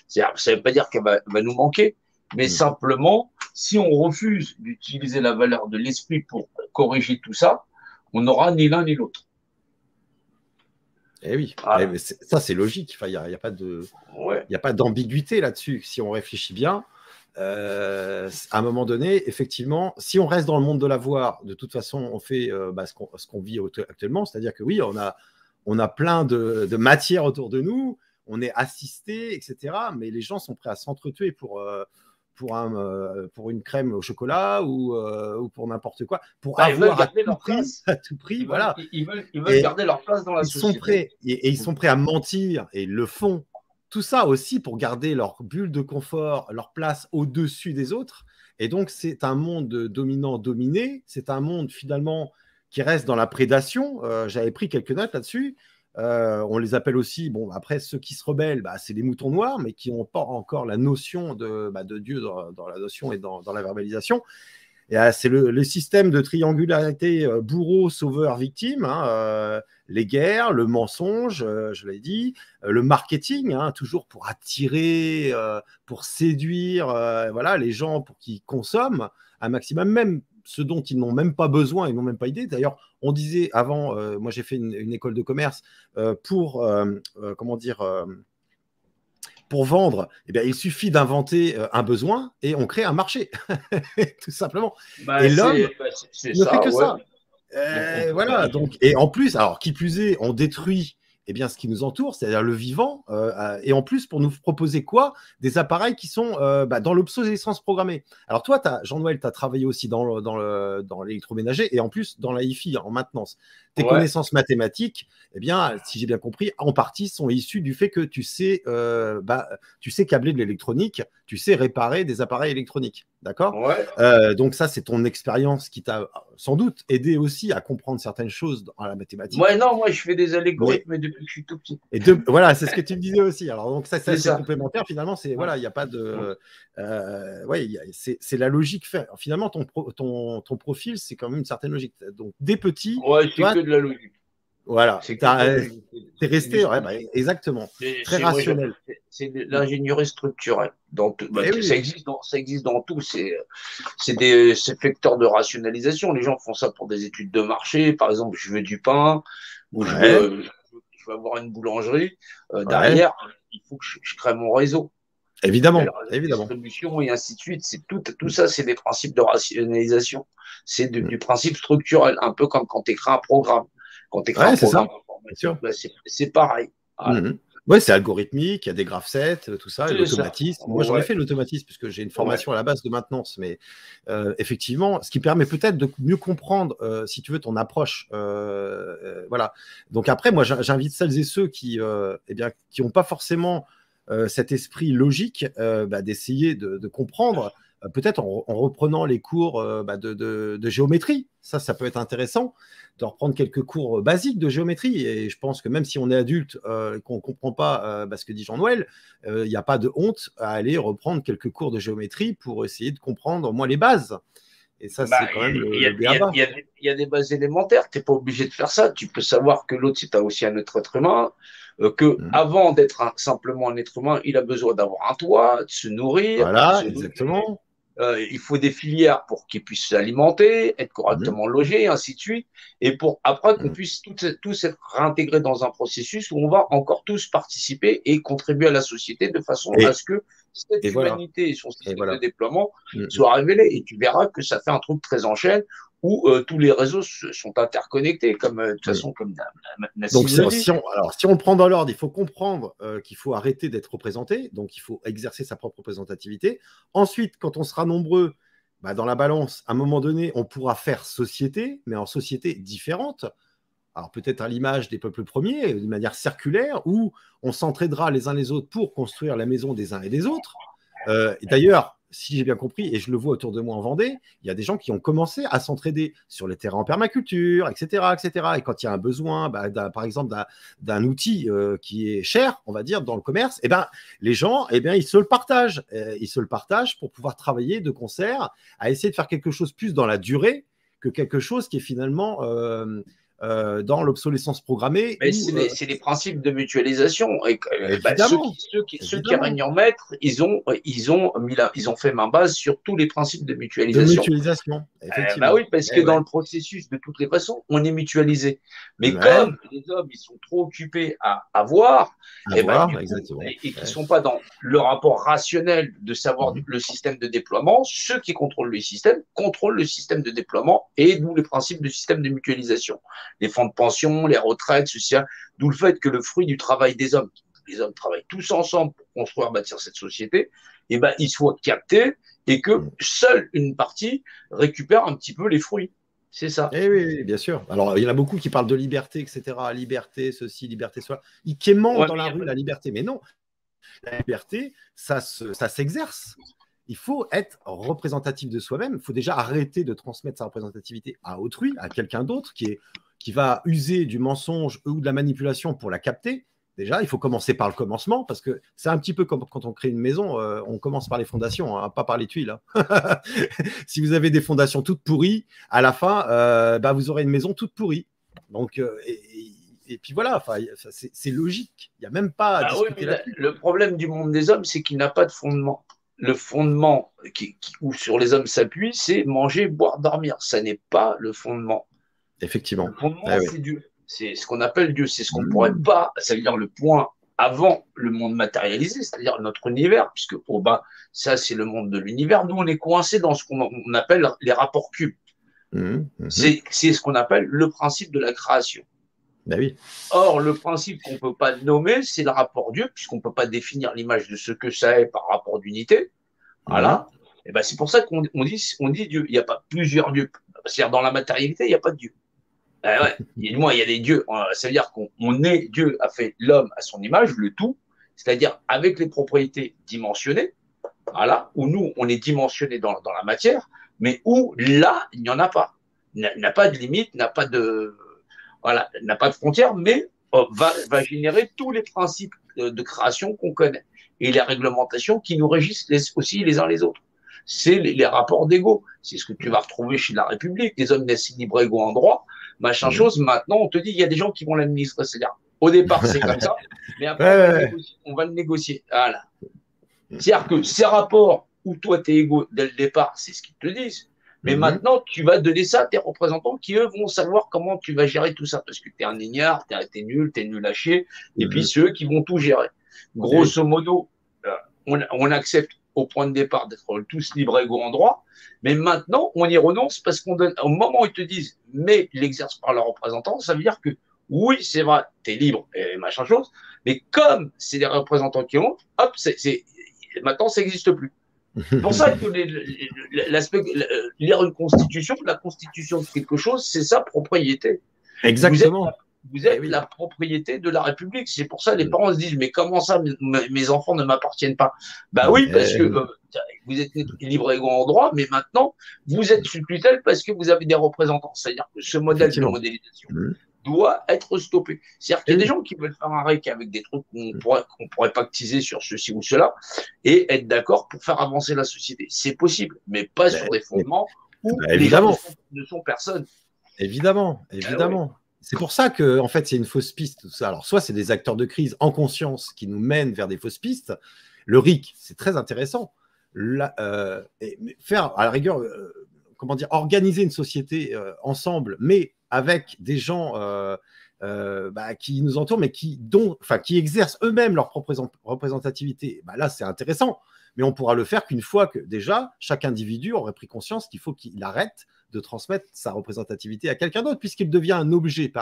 Ça ne veut pas dire qu'elle va nous manquer, mais simplement, si on refuse d'utiliser la valeur de l'esprit pour corriger tout ça, on n'aura ni l'un ni l'autre. Eh oui, voilà. Mais ça c'est logique. Enfin, il n'y a pas d'ambiguïté là-dessus. Si on réfléchit bien, à un moment donné, effectivement, si on reste dans le monde de l'avoir, de toute façon, on fait ce qu'on vit actuellement. C'est-à-dire que oui, on a plein de matière autour de nous, on est assisté, etc. Mais les gens sont prêts à s'entretuer pour une crème au chocolat ou pour n'importe quoi, pour avoir à tout prix, voilà. Ils veulent garder leur place dans la société. Ils sont prêts à mentir, et ils le font. Tout ça aussi pour garder leur bulle de confort, leur place au-dessus des autres. Et donc, c'est un monde dominant-dominé. C'est un monde, finalement, qui reste dans la prédation. J'avais pris quelques notes là-dessus. On les appelle aussi, après ceux qui se rebellent, c'est les moutons noirs, mais qui n'ont pas encore la notion de Dieu dans la notion et dans la verbalisation. Et c'est le système de triangularité bourreau, sauveur, victime, hein, les guerres, le mensonge, je l'ai dit, le marketing, hein, toujours pour attirer, pour séduire voilà, les gens pour qu'ils consomment un maximum, même ce dont ils n'ont même pas besoin, ils n'ont même pas idée. D'ailleurs, on disait avant, moi j'ai fait une école de commerce pour, comment dire, pour vendre, eh bien, il suffit d'inventer un besoin et on crée un marché, tout simplement. Et l'homme C'est ne fait ça, que ouais. ça. Voilà, donc, et en plus, alors qui plus est, on détruit eh bien, ce qui nous entoure, c'est-à-dire le vivant, et en plus, pour nous proposer quoi? Des appareils qui sont dans l'obsolescence programmée. Alors toi, Jean-Noël, tu as travaillé aussi dans l'électroménager et en plus dans la hi-fi, en maintenance. Tes Ouais. connaissances mathématiques, eh bien, si j'ai bien compris, en partie sont issues du fait que tu sais câbler de l'électronique, tu sais réparer des appareils électroniques. D'accord? Ouais. Donc ça, c'est ton expérience qui t'a sans doute aidé aussi à comprendre certaines choses dans la mathématique. Non, moi, je fais des Mais algorithmes depuis que je suis tout petit. voilà, c'est ce que tu me disais aussi. Alors donc ça C'est c'est ça. complémentaire. Finalement, c'est Ouais. voilà, il n'y a pas de, ouais, c'est la logique fait. Finalement, ton profil, c'est quand même une certaine logique. Donc dès petit, Ouais, c'est toi, que de la logique. voilà, C'est que de la logique. t'es C'est du resté, ouais, structure. exactement, très Moi, rationnel. c'est de l'ingénierie structurelle. Eh oui, Ça existe dans tout. C'est des secteurs de rationalisation. Les gens font ça pour des études de marché. Par exemple, je veux du pain ou ouais, je veux avoir une boulangerie. ouais, Derrière, il faut que je crée mon réseau. Et évidemment, alors, la évidemment. distribution et ainsi de suite, tout ça, c'est des principes de rationalisation. C'est Mm. du principe structurel, un peu comme quand tu écris un programme. Quand tu écris un Ouais, c'est ça, programme bien informatique, sûr. bah, c'est pareil. Voilà. Mhm. Ouais, c'est algorithmique, il y a des graph sets, tout ça, et C'est ça. l'automatisme. Moi, j'en ai Ouais, fait l'automatisme puisque j'ai une ouais. formation à la base de maintenance, mais effectivement, ce qui permet peut-être de mieux comprendre, si tu veux, ton approche. Voilà. Donc après, moi, j'invite celles et ceux eh bien, qui n'ont pas forcément cet esprit logique, d'essayer de comprendre. Peut-être en reprenant les cours de géométrie. Ça peut être intéressant de reprendre quelques cours basiques de géométrie. Et je pense que même si on est adulte et qu'on ne comprend pas ce que dit Jean-Noël, il n'y a pas de honte à aller reprendre quelques cours de géométrie pour essayer de comprendre au moins les bases. Et ça, c'est quand même le B.A.-ba. Il y a des bases élémentaires. Tu n'es pas obligé de faire ça. Tu peux savoir que l'autre, c'est aussi un autre être humain, que Mmh. avant d'être simplement un être humain, il a besoin d'avoir un toit, de se nourrir, de Voilà, se loger. exactement. Il faut des filières pour qu'ils puissent s'alimenter, être Mmh. correctement logés, ainsi de suite. Et pour après qu'on Mmh. puisse tous être réintégrés dans un processus où on va encore tous participer et contribuer à la société de façon à Et, ce que cette et voilà. humanité et son Et système de voilà. déploiement Mmh. soient révélés. Et tu verras que ça fait un truc très en chaîne où tous les réseaux sont interconnectés, comme de toute Mmh. façon, comme Donc, Nassim le dit. si on le prend dans l'ordre, il faut comprendre qu'il faut arrêter d'être représenté, donc il faut exercer sa propre représentativité. Ensuite, quand on sera nombreux dans la balance, à un moment donné, on pourra faire société, mais en société différente. Alors peut-être à l'image des peuples premiers, de manière circulaire, où on s'entraidera les uns les autres pour construire la maison des uns et des autres. D'ailleurs, si j'ai bien compris, et je le vois autour de moi en Vendée, il y a des gens qui ont commencé à s'entraider sur les terrains en permaculture, etc., etc. Et quand il y a un besoin, par exemple, d'un outil qui est cher, on va dire, dans le commerce, les gens, ils se le partagent. Ils se le partagent pour pouvoir travailler de concert, à essayer de faire quelque chose plus dans la durée que quelque chose qui est finalement dans l'obsolescence programmée. Mais c'est les principes de mutualisation. Et, Évidemment, ceux qui évidemment, règnent en maître, ils ont fait main basse sur tous les principes de de mutualisation. mutualisation, Oui, effectivement. parce que dans Ouais. le processus, de toutes les façons, on est mutualisé. Mais Ouais, comme les hommes, ils sont trop occupés à avoir, à du voir, coup, exactement. et qui ne Ouais. sont pas dans le rapport rationnel de savoir Mhm. le système de déploiement, ceux qui contrôlent le système contrôlent le système de déploiement et d'où les principes du système de mutualisation. Les fonds de pension, les retraites, ceci, d'où le fait que le fruit du travail des hommes, les hommes travaillent tous ensemble pour construire, bâtir cette société, il soit capté et que Mhm. seule une partie récupère un petit peu les fruits. C'est ça. Eh oui, oui, bien sûr. Alors, il y en a beaucoup qui parlent de liberté, etc. Liberté, ceci, liberté, cela. Ils quémandent Ouais, dans mais la rue la liberté. Mais non, la liberté, ça s'exerce. Il faut être représentatif de soi-même. Il faut déjà arrêter de transmettre sa représentativité à autrui, à quelqu'un d'autre qui va user du mensonge ou de la manipulation pour la capter. Déjà, il faut commencer par le commencement, parce que c'est un petit peu comme quand on crée une maison, on commence par les fondations, hein, pas par les tuiles. Hein. Si vous avez des fondations toutes pourries, à la fin, vous aurez une maison toute pourrie. Donc, et puis voilà, c'est logique. Il n'y a même pas à oui, discuter mais là-dessus. le problème du monde des hommes, c'est qu'il n'a pas de fondement. le fondement où sur les hommes s'appuient, c'est manger, boire, dormir. Ça n'est pas le fondement. Effectivement. Le fondement, Ah, oui. c'est Dieu. C'est ce qu'on appelle Dieu. C'est ce qu'on ne pourrait Mmh. pas, ça veut dire le point avant le monde matérialisé, c'est-à-dire notre univers, puisque au bas, ça, c'est le monde de l'univers. Nous, on est coincé dans ce qu'on appelle les rapports cubes. Mmh. Mmh. C'est ce qu'on appelle le principe de la création. Ben oui. Or, le principe qu'on ne peut pas nommer, c'est le rapport Dieu, puisqu'on ne peut pas définir l'image de ce que ça est par rapport d'unité. Mmh. Voilà. Et ben, c'est pour ça qu'on dit Dieu. Il n'y a pas plusieurs dieux. C'est-à-dire, dans la matérialité, il n'y a pas de Dieu. Ouais. Du moins, il y a des dieux. Ça veut dire qu'on est, Dieu a fait l'homme à son image, le tout, c'est-à-dire avec les propriétés dimensionnées, voilà, où nous, on est dimensionné dans la matière, mais où là, il n'y en a pas. Il n'a pas de limite, n'a pas de, voilà, n'a pas de frontières, mais va générer tous les principes de création qu'on connaît et les réglementations qui nous régissent aussi les uns les autres. C'est les rapports d'ego. C'est ce que tu vas retrouver chez la République. Les hommes naissent libres, égaux en droit, machin Mmh. chose. Maintenant, on te dit, il y a des gens qui vont l'administrer. C'est-à-dire, au départ, c'est comme ça, mais après, Ouais. on va le négocier. Voilà. C'est-à-dire que ces rapports où toi, tu es égaux dès le départ, c'est ce qu'ils te disent. Mais Mmh. maintenant, tu vas donner ça à tes représentants qui, eux, vont savoir comment tu vas gérer tout ça. Parce que tu es un ignare, tu es nul à chier. Et puis, Mmh. c'est eux qui vont tout gérer. Eh oui. Grosso modo, on accepte au point de départ d'être tous libres et égaux en droit. Mais maintenant, on y renonce parce qu'on donne, au moment où ils te disent, mais ils l'exercent par leurs représentants, ça veut dire que oui, c'est vrai, tu es libre et machin chose. Mais comme c'est les représentants qui ont, hop, maintenant, ça n'existe plus. C'est pour ça que l'aspect, lire une constitution, la constitution de quelque chose, c'est sa propriété. Exactement. Vous Eh êtes oui. la propriété de la République. C'est pour ça que les parents se disent, mais comment ça, mes enfants ne m'appartiennent pas? Bah oui, parce que Oui. vous êtes libre et égaux en droit, mais maintenant, vous êtes sous tutelle parce que vous avez des représentants. C'est-à-dire que ce modèle de Effectivement. modélisation Mmh. doit être stoppé. C'est-à-dire Eh qu'il y a des oui. gens qui veulent faire un REC avec des trucs qu'on pourrait pactiser sur ceci ou cela et être d'accord pour faire avancer la société. C'est possible, mais pas sur des fondements où Bah, les gens évidemment. ne sont personne. Évidemment. Ah ouais. Évidemment. C'est pour ça que, en fait, c'est une fausse piste, tout ça. Alors, soit c'est des acteurs de crise en conscience qui nous mènent vers des fausses pistes. Le RIC, c'est très intéressant. Là, faire, à la rigueur, comment dire, organiser une société ensemble, mais avec des gens qui nous entourent, mais qui exercent eux-mêmes leur propre représentativité. Bah, là, c'est intéressant. Mais on pourra le faire qu'une fois que, déjà, chaque individu aurait pris conscience qu'il faut qu'il arrête de transmettre sa représentativité à quelqu'un d'autre, puisqu'il devient un objet.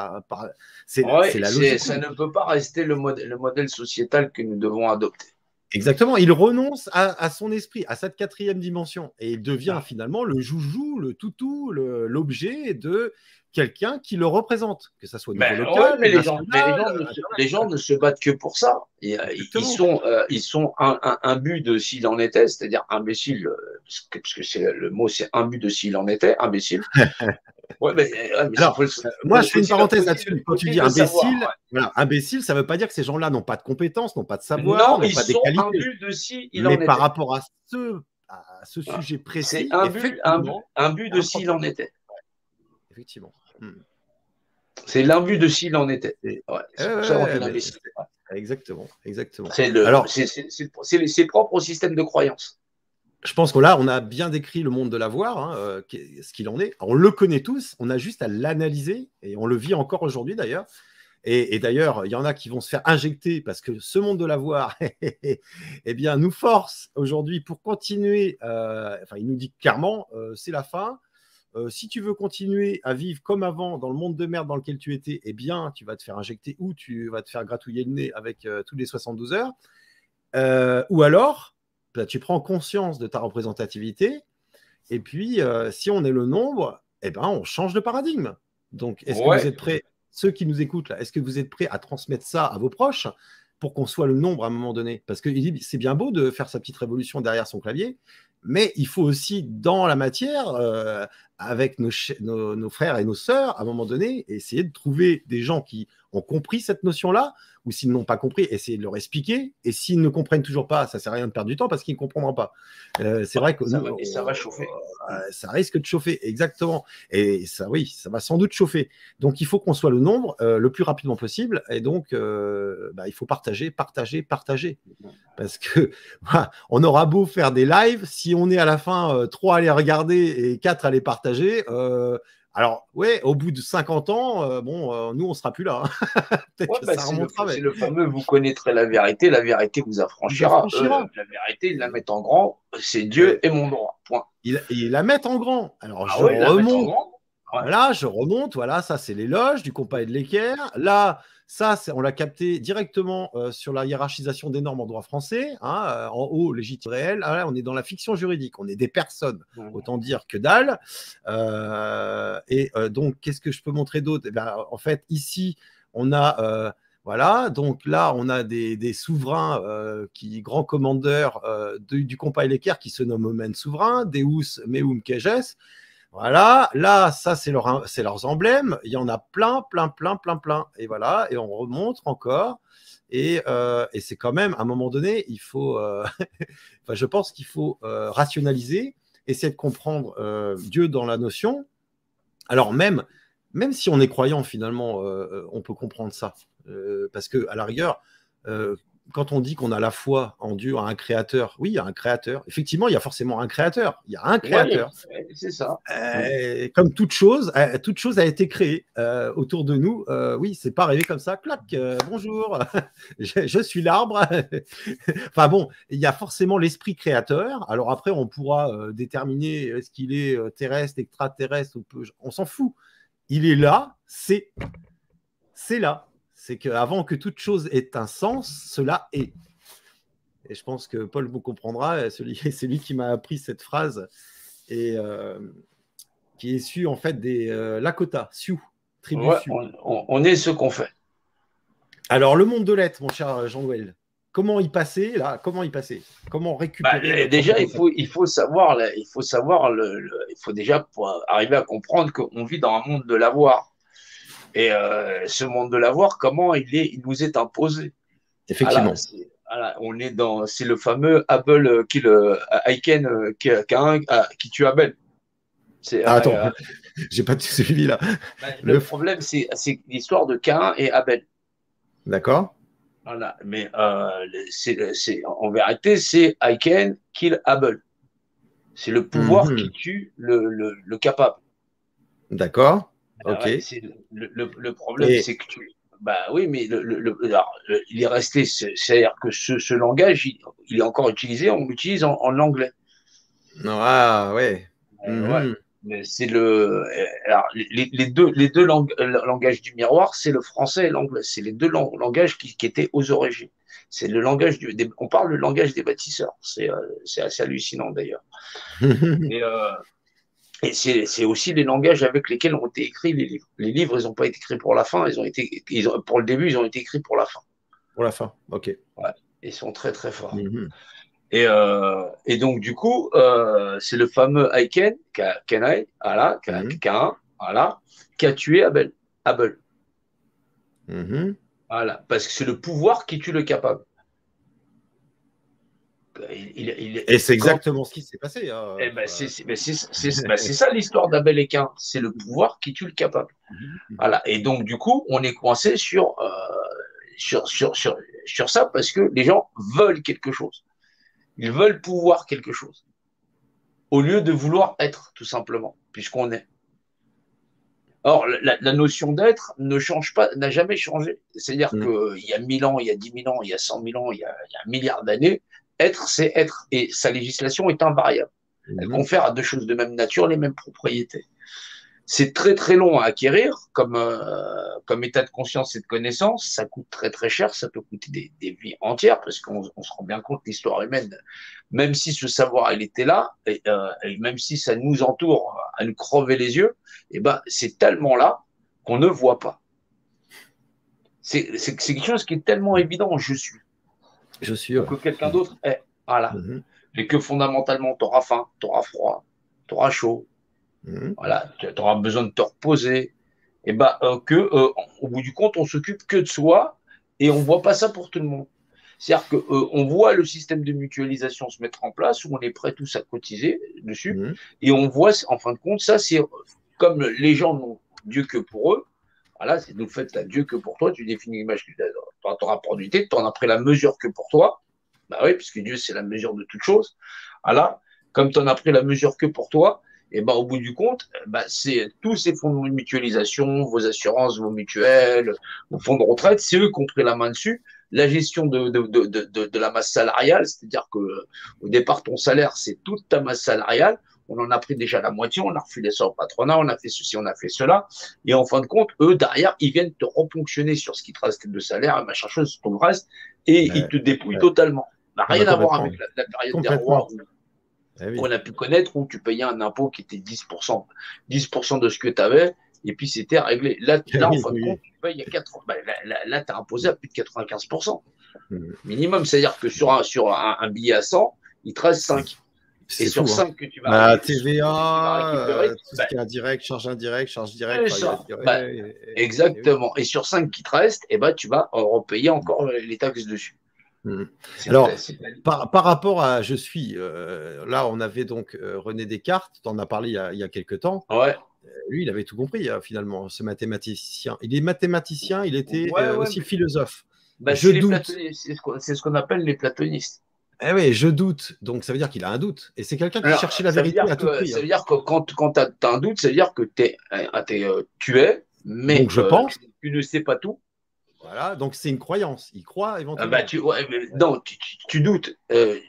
C'est Ouais, la logique. ça ne peut pas rester le modèle sociétal que nous devons adopter. Exactement, il renonce à son esprit, à cette quatrième dimension, et il devient finalement le joujou, le toutou, l'objet de quelqu'un qui le représente, que ça soit au niveau Ouais, local, mais national, les gens ne se battent que pour ça. exactement. Ils sont un but de s'il en était, c'est-à-dire imbécile, parce que c'est le mot, c'est un but de s'il en était, imbécile. Ouais, mais Alors, moi, je fais une parenthèse là-dessus. Quand tu dis le savoir. imbécile, voilà, imbécile, ça ne veut pas dire que ces gens-là n'ont pas de compétences, n'ont pas de savoir, Non, n'ont ils pas des sont un qualités. but de s'il Mais en par était. rapport à ce Voilà. sujet C'est précis, effectivement, un but il y a de un s'il problème. en était. Effectivement. C'est l'imbu de s'il en était. Et- Ouais, c'est pour ça qu'on est imbécile. Exactement, exactement. C'est Alors, c'est propre au système de croyance. je pense que là, on a bien décrit le monde de l'avoir, hein, ce qu'il en est. On le connaît tous, on a juste à l'analyser, et on le vit encore aujourd'hui d'ailleurs. Et d'ailleurs, il y en a qui vont se faire injecter parce que ce monde de l'avoir eh bien, nous force aujourd'hui pour continuer. Il nous dit clairement, c'est la fin. Si tu veux continuer à vivre comme avant dans le monde de merde dans lequel tu étais, eh bien, tu vas te faire injecter ou tu vas te faire gratouiller le nez avec tous les 72 heures. Ou alors, bah, tu prends conscience de ta représentativité. Et puis, si on est le nombre, eh ben, on change de paradigme. Donc, est-ce que vous Ouais. êtes prêts, ceux qui nous écoutent, là, est-ce que vous êtes prêts à transmettre ça à vos proches pour qu'on soit le nombre à un moment donné? Parce que c'est bien beau de faire sa petite révolution derrière son clavier, mais il faut aussi, dans la matière, avec nos frères et nos sœurs, à un moment donné, essayer de trouver des gens qui ont compris cette notion-là, ou s'ils n'ont pas compris, essayer de leur expliquer. Et s'ils ne comprennent toujours pas, ça ne sert à rien de perdre du temps parce qu'ils ne comprendront pas. C'est vrai que Ça va chauffer. ça risque de chauffer, exactement. Et ça, oui, ça va sans doute chauffer. Donc, il faut qu'on soit le nombre le plus rapidement possible. Et donc, il faut partager. Parce que voilà, on aura beau faire des lives, si on est à la fin 3 à les regarder et 4 à les partager, alors ouais, au bout de 50 ans, nous on sera plus là. Hein. Peut-être Ouais, que bah, ça remontera, mais c'est le fameux vous connaîtrez la vérité vous vous affranchira. affranchira. La vérité, ils la mettent en grand, c'est Et Dieu et mon droit. Point. ils la mettent en grand. Alors Ah je oui, ils la mettent en remonte. grand. Ouais. Voilà, je remonte. Voilà, ça c'est l'éloge du compas et de l'équerre. Là, ça, on l'a capté directement sur la hiérarchisation des normes en droit français. Hein, en haut, légitime réel. Ah, là, on est dans la fiction juridique. On est des personnes. Autant dire que dalle. Donc, qu'est-ce que je peux montrer d'autre? En fait, ici, on a. Voilà, donc là, on a des souverains, grands commandeurs du compas et l'équerre qui se nomment eux-mêmes souverains, Deus meum queges. Voilà, là, ça, c'est leurs emblèmes. Il y en a plein, plein, plein, plein, plein. Et voilà, et on remonte encore. Et c'est quand même, à un moment donné, il faut, enfin, je pense qu'il faut rationaliser, essayer de comprendre Dieu dans la notion. Alors même si on est croyant, finalement, on peut comprendre ça. Parce que, à la rigueur, quand on dit qu'on a la foi en Dieu, à un créateur, oui, il y a un créateur. Effectivement, il y a forcément un créateur. Il y a un créateur. Ouais, c'est ça. Comme toute chose a été créée autour de nous. Oui, c'est pas arrivé comme ça. Clac, bonjour, je suis l'arbre. Enfin bon, il y a forcément l'esprit créateur. Alors après, on pourra déterminer est-ce qu'il est terrestre, extraterrestre, on s'en fout. Il est là, c'est là. C'est qu'avant que toute chose ait un sens, cela est. Et je pense que Paul vous comprendra, c'est lui qui m'a appris cette phrase, et qui est issu en fait des Lakota, Sioux, tribu Ouais, Sioux. on est ce qu'on fait. Alors, le monde de l'être, mon cher Jean-Noël, comment y passer là? Comment y passer? Comment récupérer déjà, il faut savoir, il faut déjà arriver à comprendre qu'on vit dans un monde de l'avoir. Et ce monde de l'avoir, comment il nous est imposé. Effectivement. C'est le fameux Abel Aiken qui tue Abel. Attends, j'ai pas suivi là. Le problème, c'est l'histoire de Caïn et Abel. D'accord. Voilà, mais en vérité, c'est Aiken kill Abel. C'est le pouvoir qui tue le capable. D'accord. Ok. Ouais, le problème, c'est que bah oui, mais il est resté, c'est-à-dire que ce langage, il est encore utilisé, on l'utilise en anglais. Ah ouais. Ouais. Mais c'est alors, les deux langages du miroir, c'est le français et l'anglais. C'est les deux langages qui étaient aux origines. C'est le langage on parle le langage des bâtisseurs. C'est assez hallucinant d'ailleurs. Et c'est aussi les langages avec lesquels ont été écrits les livres. Les livres, ils n'ont pas été écrits pour la fin, pour le début, ils ont été écrits pour la fin. Pour la fin, ok. Ouais, ils sont très très forts. Et donc, du coup, c'est le fameux Aiken, Kenai, voilà, voilà, qui a tué Abel. Voilà, parce que c'est le pouvoir qui tue le capable. Et c'est exactement ce qui s'est passé. C'est ça l'histoire d'Abel et Caïn. C'est le pouvoir qui tue le capable. Voilà. Et donc, du coup, on est coincé sur ça parce que les gens veulent quelque chose. Ils veulent pouvoir quelque chose. Au lieu de vouloir être, tout simplement, puisqu'on est. Or, la notion d'être ne change pas, n'a jamais changé. C'est-à-dire qu'il y a 1000 ans, il y a 10 000 ans, il y a 100 000 ans, il y a 1 milliard d'années, être, c'est être. Et sa législation est invariable. Elle confère à deux choses de même nature les mêmes propriétés. C'est très très long à acquérir comme état de conscience et de connaissance. Ça coûte très très cher, ça peut coûter des vies entières parce qu'on se rend bien compte que l'histoire humaine, même si ce savoir il était là, et même si ça nous entoure à nous crever les yeux, et ben c'est tellement là qu'on ne voit pas. C'est quelque chose qui est tellement évident. Je suis. Que quelqu'un d'autre est. Voilà. Mais que fondamentalement, tu auras faim, tu auras froid, tu auras chaud. Voilà, tu auras besoin de te reposer. Et ben, au bout du compte, on s'occupe que de soi et on ne voit pas ça pour tout le monde. C'est-à-dire qu'on voit le système de mutualisation se mettre en place où on est prêts tous à cotiser dessus et on voit, en fin de compte, ça, c'est comme les gens n'ont Dieu que pour eux. Voilà, c'est le fait que tu as Dieu que pour toi, tu définis l'image, ton rapport d'unité, tu en as pris la mesure que pour toi. Bah oui, puisque Dieu, c'est la mesure de toute chose. Voilà. Comme tu en as pris la mesure que pour toi, et ben, au bout du compte, bah, c'est tous ces fonds de mutualisation, vos assurances, vos mutuelles, vos fonds de retraite, c'est eux qui ont pris la main dessus. La gestion de la masse salariale, c'est-à-dire que au départ, ton salaire, c'est toute ta masse salariale. On en a pris déjà la moitié, on a refilé ça au patronat, on a fait ceci, on a fait cela. Et en fin de compte, eux, derrière, ils viennent te reponctionner sur ce qui te reste de salaire, machin chose, tout le reste, et ils te dépouillent totalement. Ça n'a rien à voir avec la période des rois où on a pu connaître, où tu payais un impôt qui était 10%, 10% de ce que tu avais, et puis c'était réglé. Là, en fin de compte, tu payes à 4, là, tu as imposé à plus de 95%. Minimum, c'est-à-dire que sur un billet à 100, il te reste 5. Et sur 5 que tu vas TVA, tout ce qui est indirect, charge indirecte, exactement. Et sur 5 qui te restent, eh ben, tu vas repayer encore les taxes dessus. Alors, par rapport à je suis, là, on avait donc René Descartes, tu en as parlé il y a quelques temps. Ouais. Lui, il avait tout compris, finalement, ce mathématicien. Il est mathématicien, il était aussi philosophe. Bah, c'est ce qu'on appelle les platonistes. Eh oui, je doute. Donc, ça veut dire qu'il a un doute. Et c'est quelqu'un qui cherchait la vérité à tout prix. Ça veut dire que quand tu as un doute, ça veut dire que tu es, mais donc, je pense. Tu ne sais pas tout. Voilà, donc c'est une croyance. Il croit éventuellement. Non, tu doutes.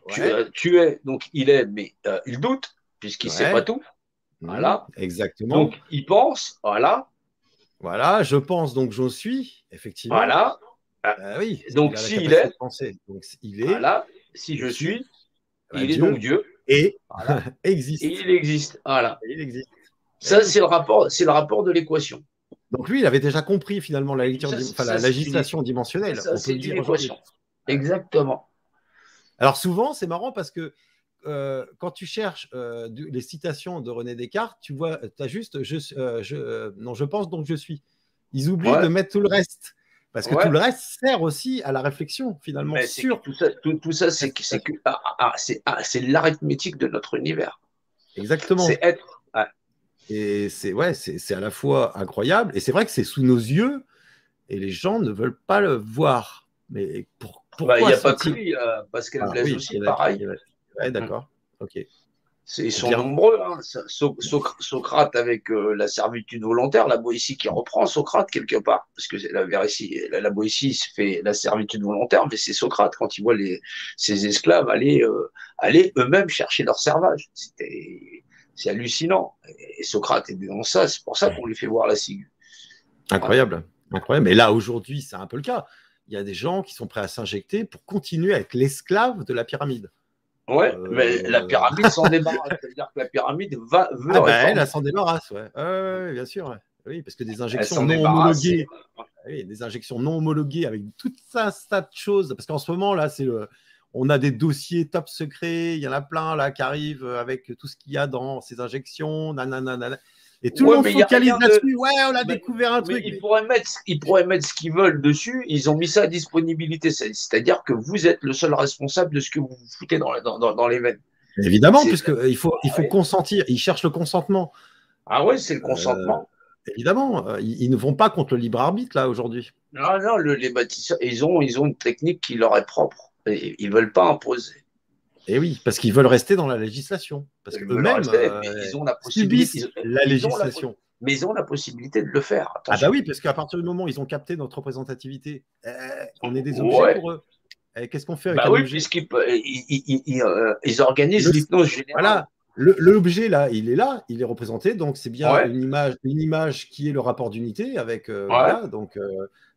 Tu es, donc il est, mais il doute, puisqu'il ne sait pas tout. Voilà. Exactement. Donc, il pense, voilà. Voilà, je pense, donc j'en suis, effectivement. Voilà. Oui. Donc, s'il est, donc, il est. Voilà. Si je suis, il est Dieu, donc Dieu. Et voilà. existe. Et il existe. Voilà. Et il existe. Ça, c'est le rapport de l'équation. Donc lui, il avait déjà compris finalement la législation dimensionnelle. Ça, c'est une équation. Exactement. Alors souvent, c'est marrant parce que quand tu cherches les citations de René Descartes, tu vois, tu as juste non, je pense donc je suis. Ils oublient de mettre tout le reste. Parce que tout le reste sert aussi à la réflexion, finalement. Tout ça, c'est l'arithmétique de notre univers. Exactement. C'est être. Et c'est à la fois incroyable, et c'est vrai que c'est sous nos yeux, et les gens ne veulent pas le voir. Mais pourquoi il n'y a pas que lui, Pascal Blaise aussi, pareil. Ouais, d'accord. Ok. Ils sont nombreux. Hein. Socrate avec la servitude volontaire, la Boétie qui reprend Socrate quelque part. Parce que la Boétie se fait la servitude volontaire, mais c'est Socrate quand il voit ses esclaves aller eux-mêmes chercher leur servage. C'est hallucinant. Et Socrate est dans ça, c'est pour ça qu'on lui fait voir la ciguë. Incroyable. Incroyable. Mais là, aujourd'hui, c'est un peu le cas. Il y a des gens qui sont prêts à s'injecter pour continuer à être l'esclave de la pyramide. Ouais, mais la pyramide s'en débarrasse. C'est-à-dire que la pyramide elle s'en débarrasse, ouais. Bien sûr. Ouais. Oui, parce que des injections non homologuées. Des injections non homologuées avec tout ça, tas de choses. Parce qu'en ce moment, là, on a des dossiers top secrets. Il y en a plein là qui arrivent avec tout ce qu'il y a dans ces injections. Nanana. Et tout le monde focalise là-dessus. Ouais, on a découvert un truc. Ils pourraient mettre ce qu'ils veulent dessus. Ils ont mis ça à disponibilité. C'est-à-dire que vous êtes le seul responsable de ce que vous vous foutez dans les veines. Évidemment, puisqu'il faut consentir. Ils cherchent le consentement. Ah ouais, c'est le consentement. Évidemment, ils ne vont pas contre le libre arbitre là aujourd'hui. Non, les bâtisseurs, ils ont une technique qui leur est propre. Et ils ne veulent pas imposer. Et oui, parce qu'ils veulent rester dans la législation. Parce qu'eux-mêmes ils ont la possibilité subissent la législation. Mais ils ont la possibilité de le faire. Attention. Ah bah oui, parce qu'à partir du moment où ils ont capté notre représentativité, on est des objets pour eux. Qu'est-ce qu'on fait avec un objet ? Puisqu'ils ils organisent l'hypnose générale. Voilà, l'objet là, il est représenté, donc c'est bien une image qui est le rapport d'unité avec voilà, donc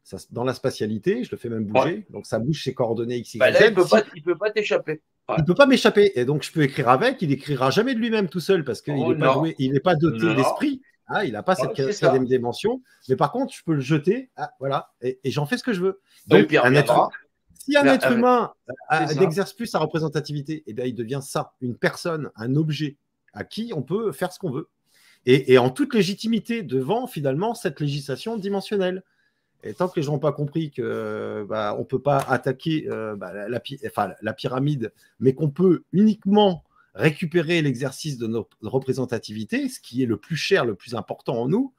ça, dans la spatialité, je le fais même bouger, donc ça bouge ses coordonnées X, Y, Z. Là, il peut pas t'échapper. Il ne peut pas m'échapper, et donc je peux écrire avec. Il écrira jamais de lui-même tout seul parce qu'il n'est pas doté d'esprit. Il n'a pas cette quatrième dimension. Mais par contre, je peux le jeter, voilà, et j'en fais ce que je veux. Donc, si un être humain n'exerce plus sa représentativité, eh bien, il devient ça, une personne, un objet à qui on peut faire ce qu'on veut. Et en toute légitimité devant, finalement, cette législation dimensionnelle. Et tant que les gens n'ont pas compris qu'on ne peut pas attaquer la pyramide, mais qu'on peut uniquement récupérer l'exercice de notre représentativité, ce qui est le plus cher, le plus important en nous,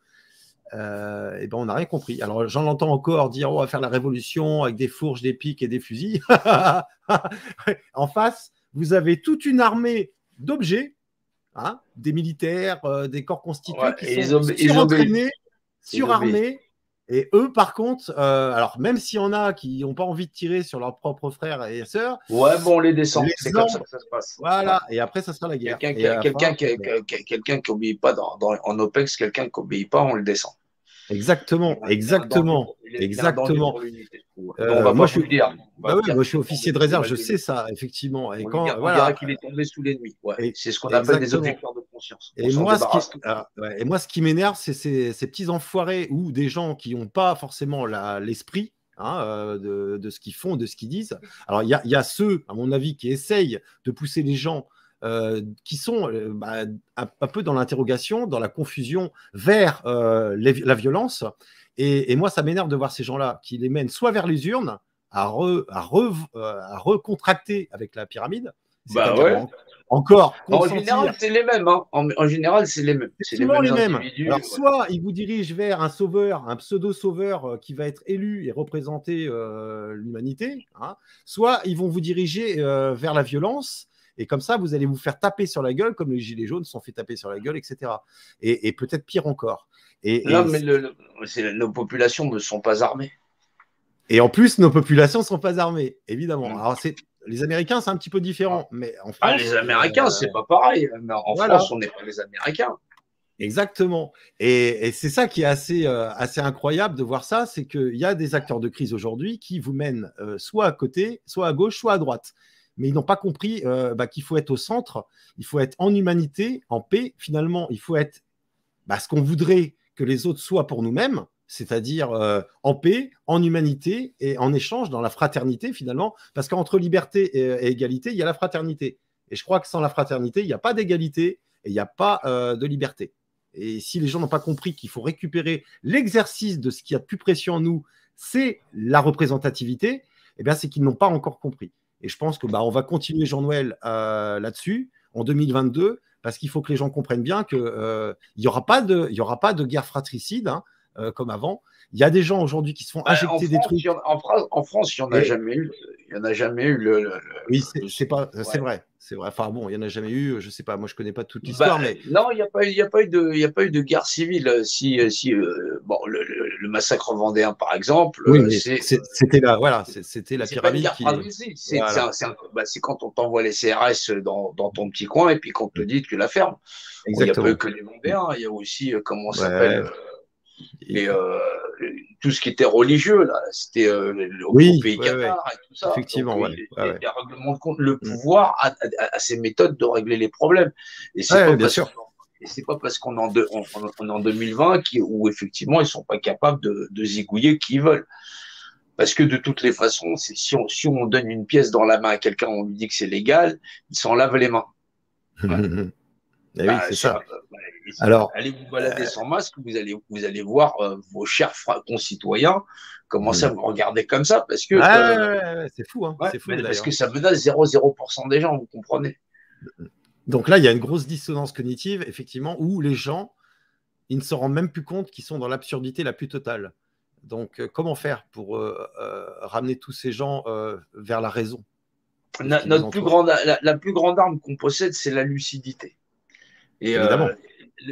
et ben on n'a rien compris. Alors j'en entends encore dire, oh, on va faire la révolution avec des fourches, des pics et des fusils. En face, vous avez toute une armée d'objets, hein, des militaires, des corps constitués Ouais, qui et sont surentraînés, surarmés. Et eux, par contre, alors même s'il y en a qui n'ont pas envie de tirer sur leurs propres frères et sœurs, ouais, bon, on les descend. les C'est comme ça ordres, que ça se passe. voilà, et après ça sera la guerre. Quelqu'un Et à la fin, qui obéit pas en OPEX, quelqu'un qui obéit pas, on le descend. exactement, exactement, Il est un danger exactement. pour l'unité. Donc, on va moi, pas vous le dire. On va bah vous ouais, dire moi, je qu'il suis est officier tombé de sous les réserve, balles je de sais l'ennemi. ça, effectivement. Et On dira qu'il est tombé sous l'ennemi. Ouais. C'est ce qu'on appelle des exactement. objecteurs de conscience. On Et s'en moi, débarrasse tout. et moi, ce qui m'énerve, c'est ces petits enfoirés ou des gens qui n'ont pas forcément l'esprit, hein, de ce qu'ils font, de ce qu'ils disent. Alors, il y a ceux, à mon avis, qui essayent de pousser les gens qui sont un peu dans l'interrogation, dans la confusion vers la violence. Et moi, ça m'énerve de voir ces gens-là qui les mènent soit vers les urnes, à recontracter avec la pyramide, Bah c'est-à-dire ouais. encore En consentir. général, c'est les mêmes. Hein. En général, c'est les mêmes. C'est C'est les souvent mêmes les mêmes. individus. Alors, Ouais. soit ils vous dirigent vers un sauveur, un pseudo-sauveur qui va être élu et représenter l'humanité, hein, soit ils vont vous diriger vers la violence, et comme ça, vous allez vous faire taper sur la gueule, comme les Gilets jaunes se sont fait taper sur la gueule, etc. Et peut-être pire encore. Non, mais nos populations ne sont pas armées. Et en plus, nos populations ne sont pas armées, évidemment. Mm. Alors, les Américains, c'est un petit peu différent, mais en Ah, France. les Américains, c'est pas pareil. Mais en voilà. France, on n'est pas les Américains. Exactement. Et c'est ça qui est assez incroyable de voir ça, c'est qu'il y a des acteurs de crise aujourd'hui qui vous mènent soit à côté, soit à gauche, soit à droite. Mais ils n'ont pas compris qu'il faut être au centre, il faut être en humanité, en paix. Finalement, il faut être ce qu'on voudrait que les autres soient pour nous-mêmes, c'est-à-dire en paix, en humanité et en échange, dans la fraternité finalement, parce qu'entre liberté et égalité, il y a la fraternité. Et je crois que sans la fraternité, il n'y a pas d'égalité et il n'y a pas de liberté. Et si les gens n'ont pas compris qu'il faut récupérer l'exercice de ce qui a de plus précieux en nous, c'est la représentativité, eh bien, c'est qu'ils n'ont pas encore compris. Et je pense que on va continuer Jean-Noël là-dessus en 2022, parce qu'il faut que les gens comprennent bien qu'il n'y aura pas de guerre fratricide comme avant. Il y a des gens aujourd'hui qui se font injecter des trucs. En France, il n'y en a jamais eu. Il n'y en a jamais eu oui, c'est vrai. C'est vrai. Enfin bon, il n'y en a jamais eu. Je sais pas. Moi, je connais pas toute l'histoire, mais non, il n'y a pas eu de guerre civile. Le massacre vendéen, par exemple, oui, c'était là. Voilà, c'était la pyramide. C'est pas une guerre fratricide. C'est quand on t'envoie les CRS dans ton petit coin et puis qu'on te dit que tu la fermes. Il n'y a pas eu que les Vendéens. Il y a aussi comment ça s'appelle. Et tout ce qui était religieux, là, c'était au pays Qatar et tout ça. Effectivement, donc, les règlements de compte, le pouvoir a ses méthodes de régler les problèmes. Et c'est pas parce qu'on est en 2020 où effectivement ils sont pas capables de zigouiller qui ils veulent. Parce que de toutes les façons, si on donne une pièce dans la main à quelqu'un, on lui dit que c'est légal, il s'en lave les mains. Oui, c'est ça. Alors, allez vous balader sans masque, vous allez voir vos chers concitoyens commencer à vous regarder comme ça parce que c'est fou, hein, c'est fou parce que ça menace 0,0% des gens, vous comprenez. Donc là, il y a une grosse dissonance cognitive, effectivement, où les gens, ils ne se rendent même plus compte qu'ils sont dans l'absurdité la plus totale. Donc, comment faire pour ramener tous ces gens vers la raison? La plus grande arme qu'on possède, c'est la lucidité. Et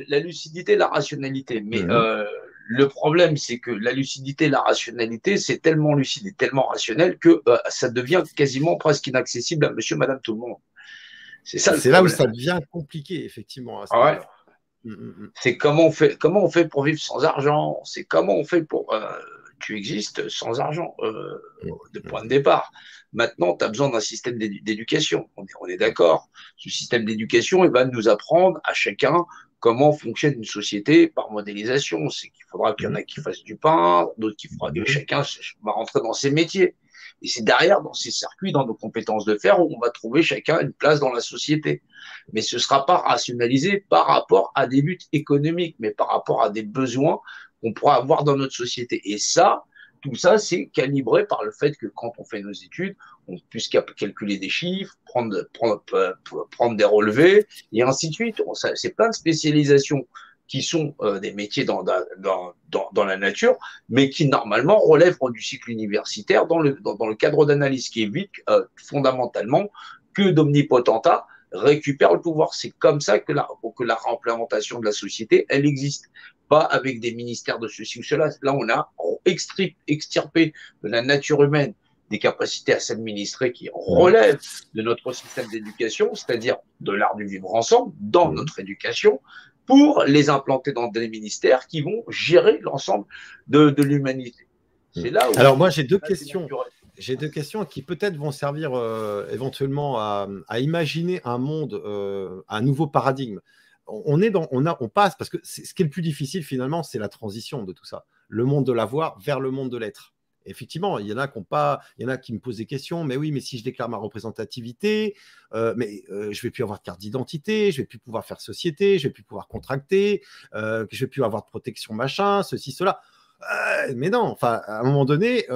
la lucidité, la rationalité. Mais le problème, c'est que la lucidité, la rationalité, c'est tellement lucide et tellement rationnel que ça devient quasiment presque inaccessible à monsieur, madame, tout le monde. C'est ça. C'est là où ça devient compliqué, effectivement. C'est comment on fait pour vivre sans argent. C'est comment on fait pour. Tu existes sans argent, de point de départ. Maintenant, tu as besoin d'un système d'éducation. On est d'accord. Ce système d'éducation, il va nous apprendre à chacun comment fonctionne une société par modélisation. C'est qu'il faudra qu'il y en a qui fassent du pain, d'autres qui fera que chacun va rentrer dans ses métiers. Et c'est derrière, dans ces circuits, dans nos compétences de faire, où on va trouver chacun une place dans la société. Mais ce ne sera pas rationalisé par rapport à des buts économiques, mais par rapport à des besoins qu'on pourra avoir dans notre société. Et ça, tout ça, c'est calibré par le fait que quand on fait nos études, on puisse calculer des chiffres, prendre des relevés, et ainsi de suite. C'est plein de spécialisations qui sont des métiers dans la nature, mais qui normalement relèvent du cycle universitaire dans le cadre d'analyse, qui évite fondamentalement que d'omnipotentats récupèrent le pouvoir. C'est comme ça que la réimplémentation de la société, elle existe. Pas avec des ministères de ceci ou cela. Là, on a extirpé de la nature humaine des capacités à s'administrer qui relèvent de notre système d'éducation, c'est-à-dire de l'art du vivre ensemble dans notre éducation, pour les implanter dans des ministères qui vont gérer l'ensemble de l'humanité. C'est là où alors moi j'ai deux questions. J'ai deux questions qui peut-être vont servir éventuellement à imaginer un monde, un nouveau paradigme. On passe, parce que ce qui est le plus difficile finalement, c'est la transition de tout ça. Le monde de l'avoir vers le monde de l'être. Effectivement, il y en a qui me posent des questions, mais oui, mais si je déclare ma représentativité, je ne vais plus avoir de carte d'identité, je ne vais plus pouvoir faire société, je ne vais plus pouvoir contracter, je ne vais plus avoir de protection machin, ceci, cela. Mais non, enfin, à un moment donné,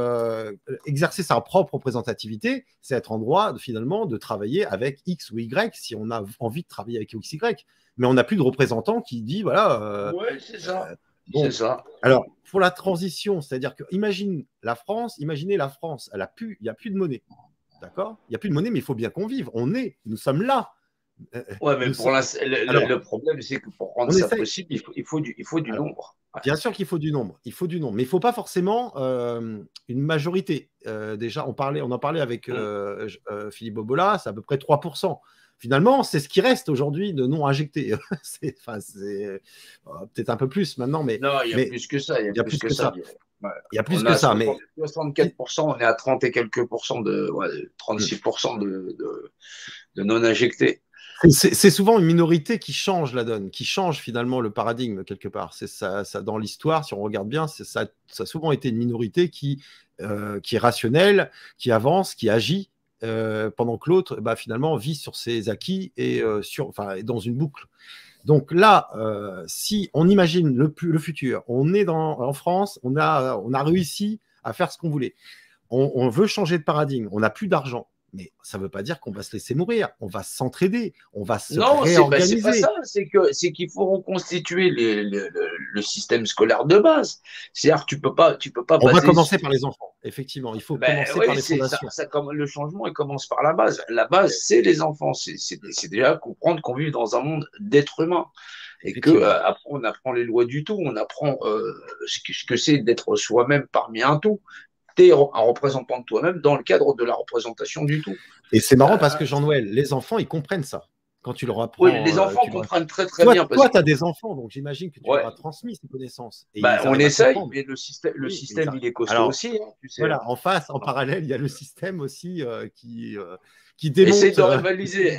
exercer sa propre représentativité, c'est être en droit finalement de travailler avec X ou Y si on a envie de travailler avec X, Y. Mais on n'a plus de représentant qui dit voilà. Oui, c'est ça. Bon. C'est ça. Alors, pour la transition, c'est-à-dire que imaginez la France, il n'y a plus de monnaie. D'accord? Il n'y a plus de monnaie, mais il faut bien qu'on vive. Nous sommes là. Ouais, mais le problème, c'est que pour rendre ça possible, il faut du nombre. Bien sûr qu'il faut du nombre. Mais il ne faut pas forcément une majorité. Déjà, on en parlait avec Philippe Bobola, c'est à peu près 3%. Finalement, c'est ce qui reste aujourd'hui de non injectés. C'est peut-être un peu plus maintenant, mais non, il y a plus que ça. Il y a plus que ça. Il y a plus que ça, mais 64%, on est à 30 et quelques pourcents 36% de non injectés. C'est souvent une minorité qui change la donne, qui change finalement le paradigme quelque part. C'est ça dans l'histoire, si on regarde bien, ça a souvent été une minorité qui est rationnelle, qui avance, qui agit, pendant que l'autre, finalement, vit sur ses acquis et est dans une boucle. Donc là, si on imagine le futur, on est en France, on a réussi à faire ce qu'on voulait. On veut changer de paradigme, on n'a plus d'argent. Mais ça ne veut pas dire qu'on va se laisser mourir. On va s'entraider, on va se réorganiser. Non, c'est pas ça. C'est qu'il faut reconstituer le système scolaire de base. C'est-à-dire que tu peux pas. On va commencer par les enfants. Effectivement, il faut commencer par les fondations. Le changement, il commence par la base. La base, c'est les enfants. C'est déjà comprendre qu'on vit dans un monde d'êtres humains. Et qu'après, on apprend les lois du tout. On apprend ce que c'est d'être soi-même parmi un tout. Tu es un représentant de toi-même dans le cadre de la représentation du tout. Et c'est marrant parce que Jean-Noël, les enfants, ils comprennent ça. Quand tu leur apprends. Oui, les enfants comprennent très bien. Toi, tu as des enfants, donc j'imagine que tu leur as transmis ces connaissances. On essaye, mais le système il est costaud aussi. Hein, tu sais. Voilà, en face, en parallèle, il y a le système aussi qui démonte. Essaye de rivaliser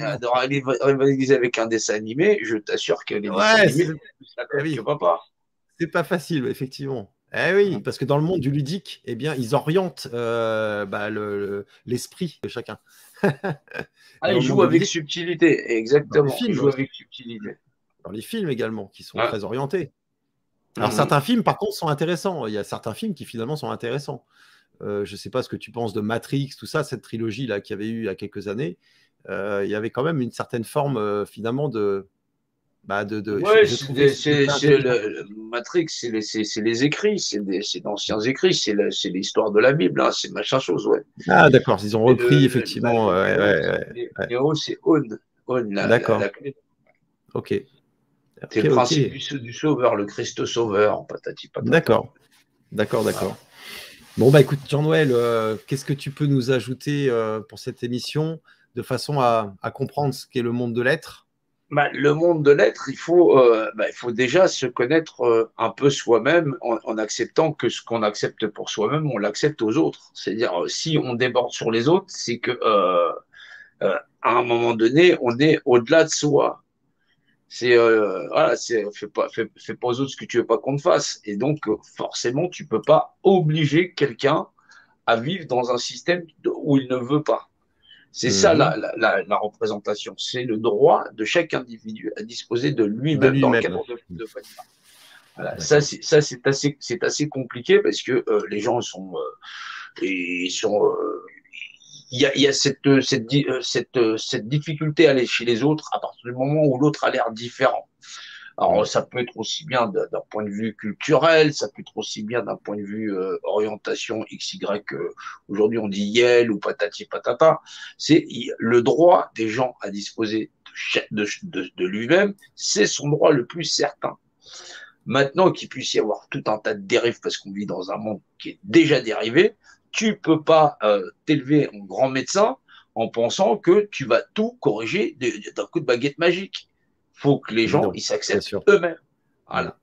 avec un dessin animé. Je t'assure que les dessins animés, ça ne va pas. C'est pas facile, effectivement. Eh oui, parce que dans le monde du ludique, eh bien, ils orientent l'esprit de chacun. Ils jouent avec subtilité, exactement. Ils jouent avec subtilité. Dans les films également, qui sont très orientés. Alors, certains films, par contre, sont intéressants. Il y a certains films qui, finalement, sont intéressants. Je ne sais pas ce que tu penses de Matrix, tout ça, cette trilogie-là qu'il y avait eu il y a quelques années. Il y avait quand même une certaine forme, finalement, de... Matrix, c'est les écrits, c'est d'anciens écrits, c'est l'histoire de la Bible, hein, c'est machin chose, ouais. Ah d'accord, ils ont repris effectivement. Néo, c'est On. D'accord. Ok. C'est le principe du sauveur, le Christ sauveur, patati patata. D'accord. Bon écoute, Jean-Noël, qu'est-ce que tu peux nous ajouter pour cette émission de façon à comprendre ce qu'est le monde de l'être? Le monde de l'être, il faut déjà se connaître un peu soi-même en acceptant que ce qu'on accepte pour soi-même, on l'accepte aux autres. C'est-à-dire, si on déborde sur les autres, c'est que à un moment donné, on est au-delà de soi. Fais pas aux autres ce que tu veux pas qu'on te fasse. Et donc, forcément, tu peux pas obliger quelqu'un à vivre dans un système où il ne veut pas. C'est ça la représentation. C'est le droit de chaque individu à disposer de lui-même dans le cadre de voilà. Ça, c'est assez compliqué parce que les gens il y a cette difficulté à aller chez les autres à partir du moment où l'autre a l'air différent. Alors, ça peut être aussi bien d'un point de vue culturel, ça peut être aussi bien d'un point de vue orientation XY, aujourd'hui on dit Yel ou patati patata. C'est le droit des gens à disposer de lui-même, c'est son droit le plus certain. Maintenant qu'il puisse y avoir tout un tas de dérives, parce qu'on vit dans un monde qui est déjà dérivé, tu peux pas t'élever en grand médecin en pensant que tu vas tout corriger d'un coup de baguette magique. Faut que les gens, ils s'acceptent eux-mêmes. Voilà.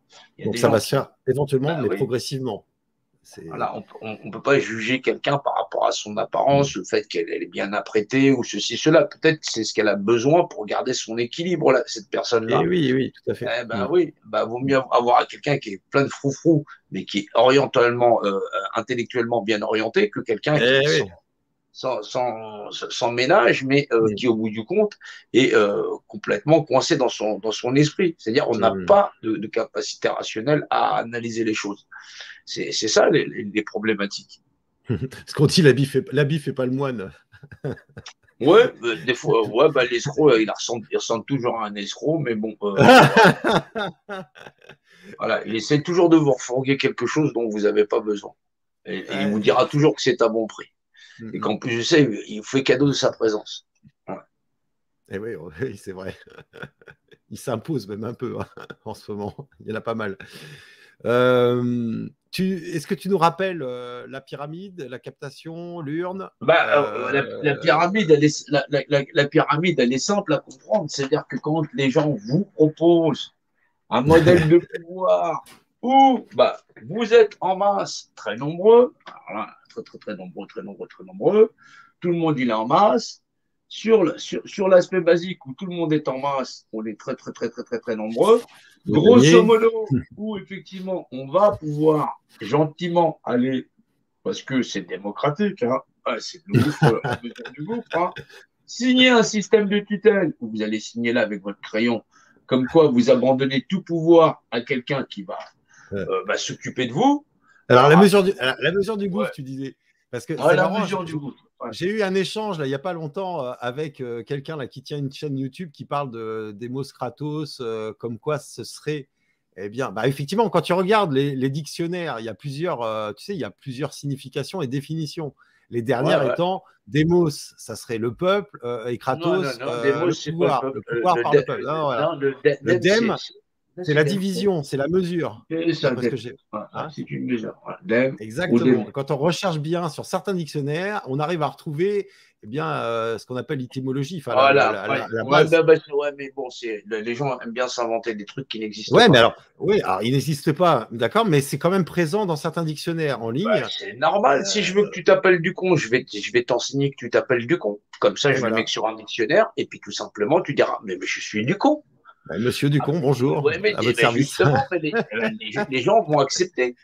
Donc ça va se faire éventuellement, mais oui, progressivement. Voilà, on ne peut pas juger quelqu'un par rapport à son apparence, le fait qu'elle est bien apprêtée ou ceci, cela. Peut-être c'est ce qu'elle a besoin pour garder son équilibre, là, cette personne-là. Oui, oui, tout à fait. Eh ben oui, vaut mieux avoir quelqu'un qui est plein de froufrou, mais qui est orientalement, intellectuellement bien orienté, que quelqu'un qui est sans ménage, mais qui, au bout du compte, est complètement coincé dans son esprit. C'est-à-dire, on n'a pas de capacité rationnelle à analyser les choses. C'est ça les problématiques. Ce qu'on dit, l'habit fait pas le moine. Ouais, des fois, ouais, l'escroc, il ressemble toujours à un escroc, mais bon, voilà, il essaie toujours de vous refourguer quelque chose dont vous n'avez pas besoin. Et il vous dira toujours que c'est à bon prix. Et qu'en plus de ça, il vous fait cadeau de sa présence. Ouais. Et oui, c'est vrai. Il s'impose même un peu en ce moment. Il y en a pas mal. Est-ce que tu nous rappelles la pyramide, la captation, l'urne? La pyramide, la pyramide, elle est simple à comprendre. C'est-à-dire que quand les gens vous proposent un modèle de pouvoir où vous êtes en masse très nombreux, alors là, très nombreux, tout le monde il est en masse. Sur l'aspect basique où tout le monde est en masse, on est très nombreux. Grosso modo, où effectivement on va pouvoir gentiment aller, parce que c'est démocratique, hein, c'est le gouffre en mesure du gouffre, hein, signer un système de tutelle, où vous allez signer là avec votre crayon, comme quoi vous abandonnez tout pouvoir à quelqu'un qui va s'occuper de vous. Alors, la mesure du gouffre, tu disais. Parce que la mesure du gouffre. J'ai eu un échange là, il n'y a pas longtemps avec quelqu'un là, qui tient une chaîne YouTube qui parle d'Emos Kratos, comme quoi ce serait. Eh bien, effectivement, quand tu regardes les dictionnaires, il y a plusieurs, il y a plusieurs significations et définitions. Les dernières étant Demos, ça serait le peuple, et Kratos, le pouvoir par le peuple. Le Dem, c'est la division, c'est la mesure. C'est une mesure. Exactement. Quand on recherche bien sur certains dictionnaires, on arrive à retrouver ce qu'on appelle l'étymologie. Mais bon, les gens aiment bien s'inventer des trucs qui n'existent pas. Mais alors, il n'existe pas, d'accord, mais c'est quand même présent dans certains dictionnaires en ligne. C'est normal. Si je veux que tu t'appelles Ducon, je vais t'enseigner que tu t'appelles Ducon. Comme ça, je le mets sur un dictionnaire et puis tout simplement, tu diras, mais je suis Ducon. Monsieur Ducon, bonjour. À votre service. Justement, les gens vont accepter.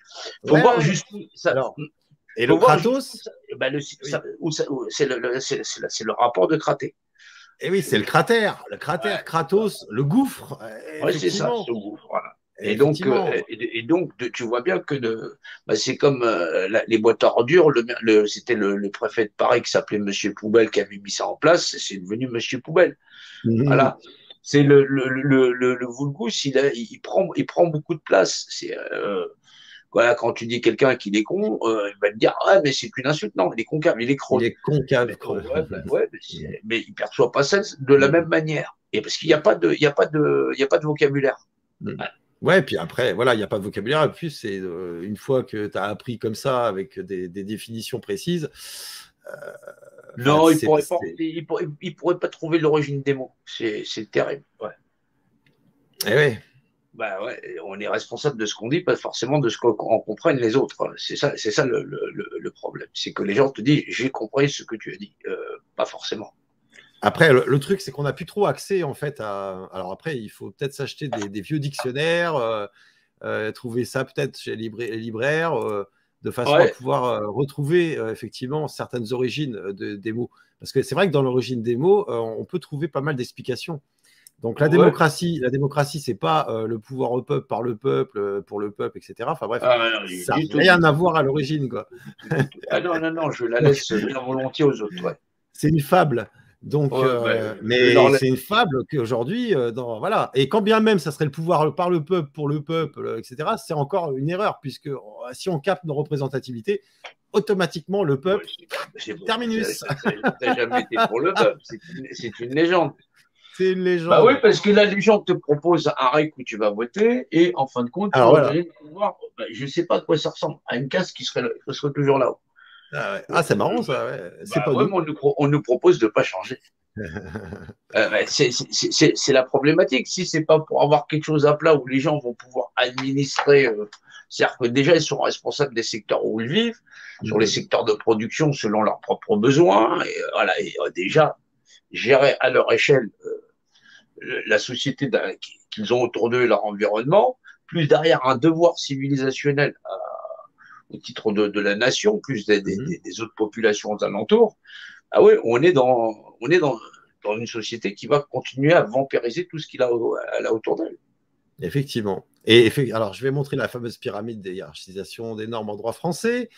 Il faut voir jusqu'où ça. Et le Kratos, c'est le rapport de Kraté. Et oui, c'est le cratère. Le cratère, Kratos, le gouffre. C'est ça, ce gouffre. Voilà. Et donc, tu vois bien que c'est comme les boîtes à ordures. C'était le préfet de Paris qui s'appelait Monsieur Poubelle qui avait mis ça en place. C'est devenu Monsieur Poubelle. Voilà. C'est le Vulgus, il prend beaucoup de place. Voilà, quand tu dis quelqu'un qu'il est con, il va te dire mais c'est une insulte. Non, il est concave, il est creux. Il est concave. Mais il perçoit pas ça de la même manière. Et parce qu'il n'y a pas de vocabulaire. Ouais, puis après, voilà, il n'y a pas de vocabulaire. Et puis, c'est une fois que tu as appris comme ça, avec des définitions précises. Non, il ne pourrait pas trouver l'origine des mots. C'est terrible. On est responsable de ce qu'on dit, pas forcément de ce qu'en comprennent les autres. C'est ça le problème. C'est que les gens te disent, j'ai compris ce que tu as dit. Pas forcément. Après, le truc, c'est qu'on n'a plus trop accès, en fait, à... Alors après, il faut peut-être s'acheter des vieux dictionnaires, trouver ça peut-être chez les libraires, de façon à pouvoir retrouver effectivement certaines origines des mots. Parce que c'est vrai que dans l'origine des mots, on peut trouver pas mal d'explications. Donc la démocratie, c'est pas le pouvoir au peuple, par le peuple, pour le peuple, etc. Enfin bref, ça n'a rien à voir à l'origine, quoi. Non, je la laisse bien volontiers aux autres. C'est une fable. Donc, mais mais c'est une fable qu'aujourd'hui, voilà. Et quand bien même ça serait le pouvoir par le peuple, pour le peuple, etc., c'est encore une erreur, puisque si on capte nos représentativités, automatiquement le peuple, terminus. Ça n'a jamais été pour le peuple, c'est une légende. C'est une Bah oui, légende. parce que la légende te propose un REC où tu vas voter, et en fin de compte, tu Alors vas voilà. donner le pouvoir. Bah, je ne sais pas à quoi ça ressemble, à une caste qui serait toujours là-haut. Ah, ouais. Ah, c'est marrant ça. Ouais. C'est Bah pas ouais, nous. mais on nous propose de ne pas changer. C'est la problématique. Si c'est pas pour avoir quelque chose à plat où les gens vont pouvoir administrer, c'est-à-dire que déjà ils sont responsables des secteurs où ils vivent, sur les secteurs de production selon leurs propres besoins, et voilà, et, déjà gérer à leur échelle la société qu'ils ont autour d'eux et leur environnement, plus derrière un devoir civilisationnel au titre de la nation, plus des autres populations aux alentours. Ah oui, on est dans une société qui va continuer à vampiriser tout ce qu'il a autour d'elle. Effectivement. Alors, je vais montrer la fameuse pyramide des hiérarchisation des normes en droit français.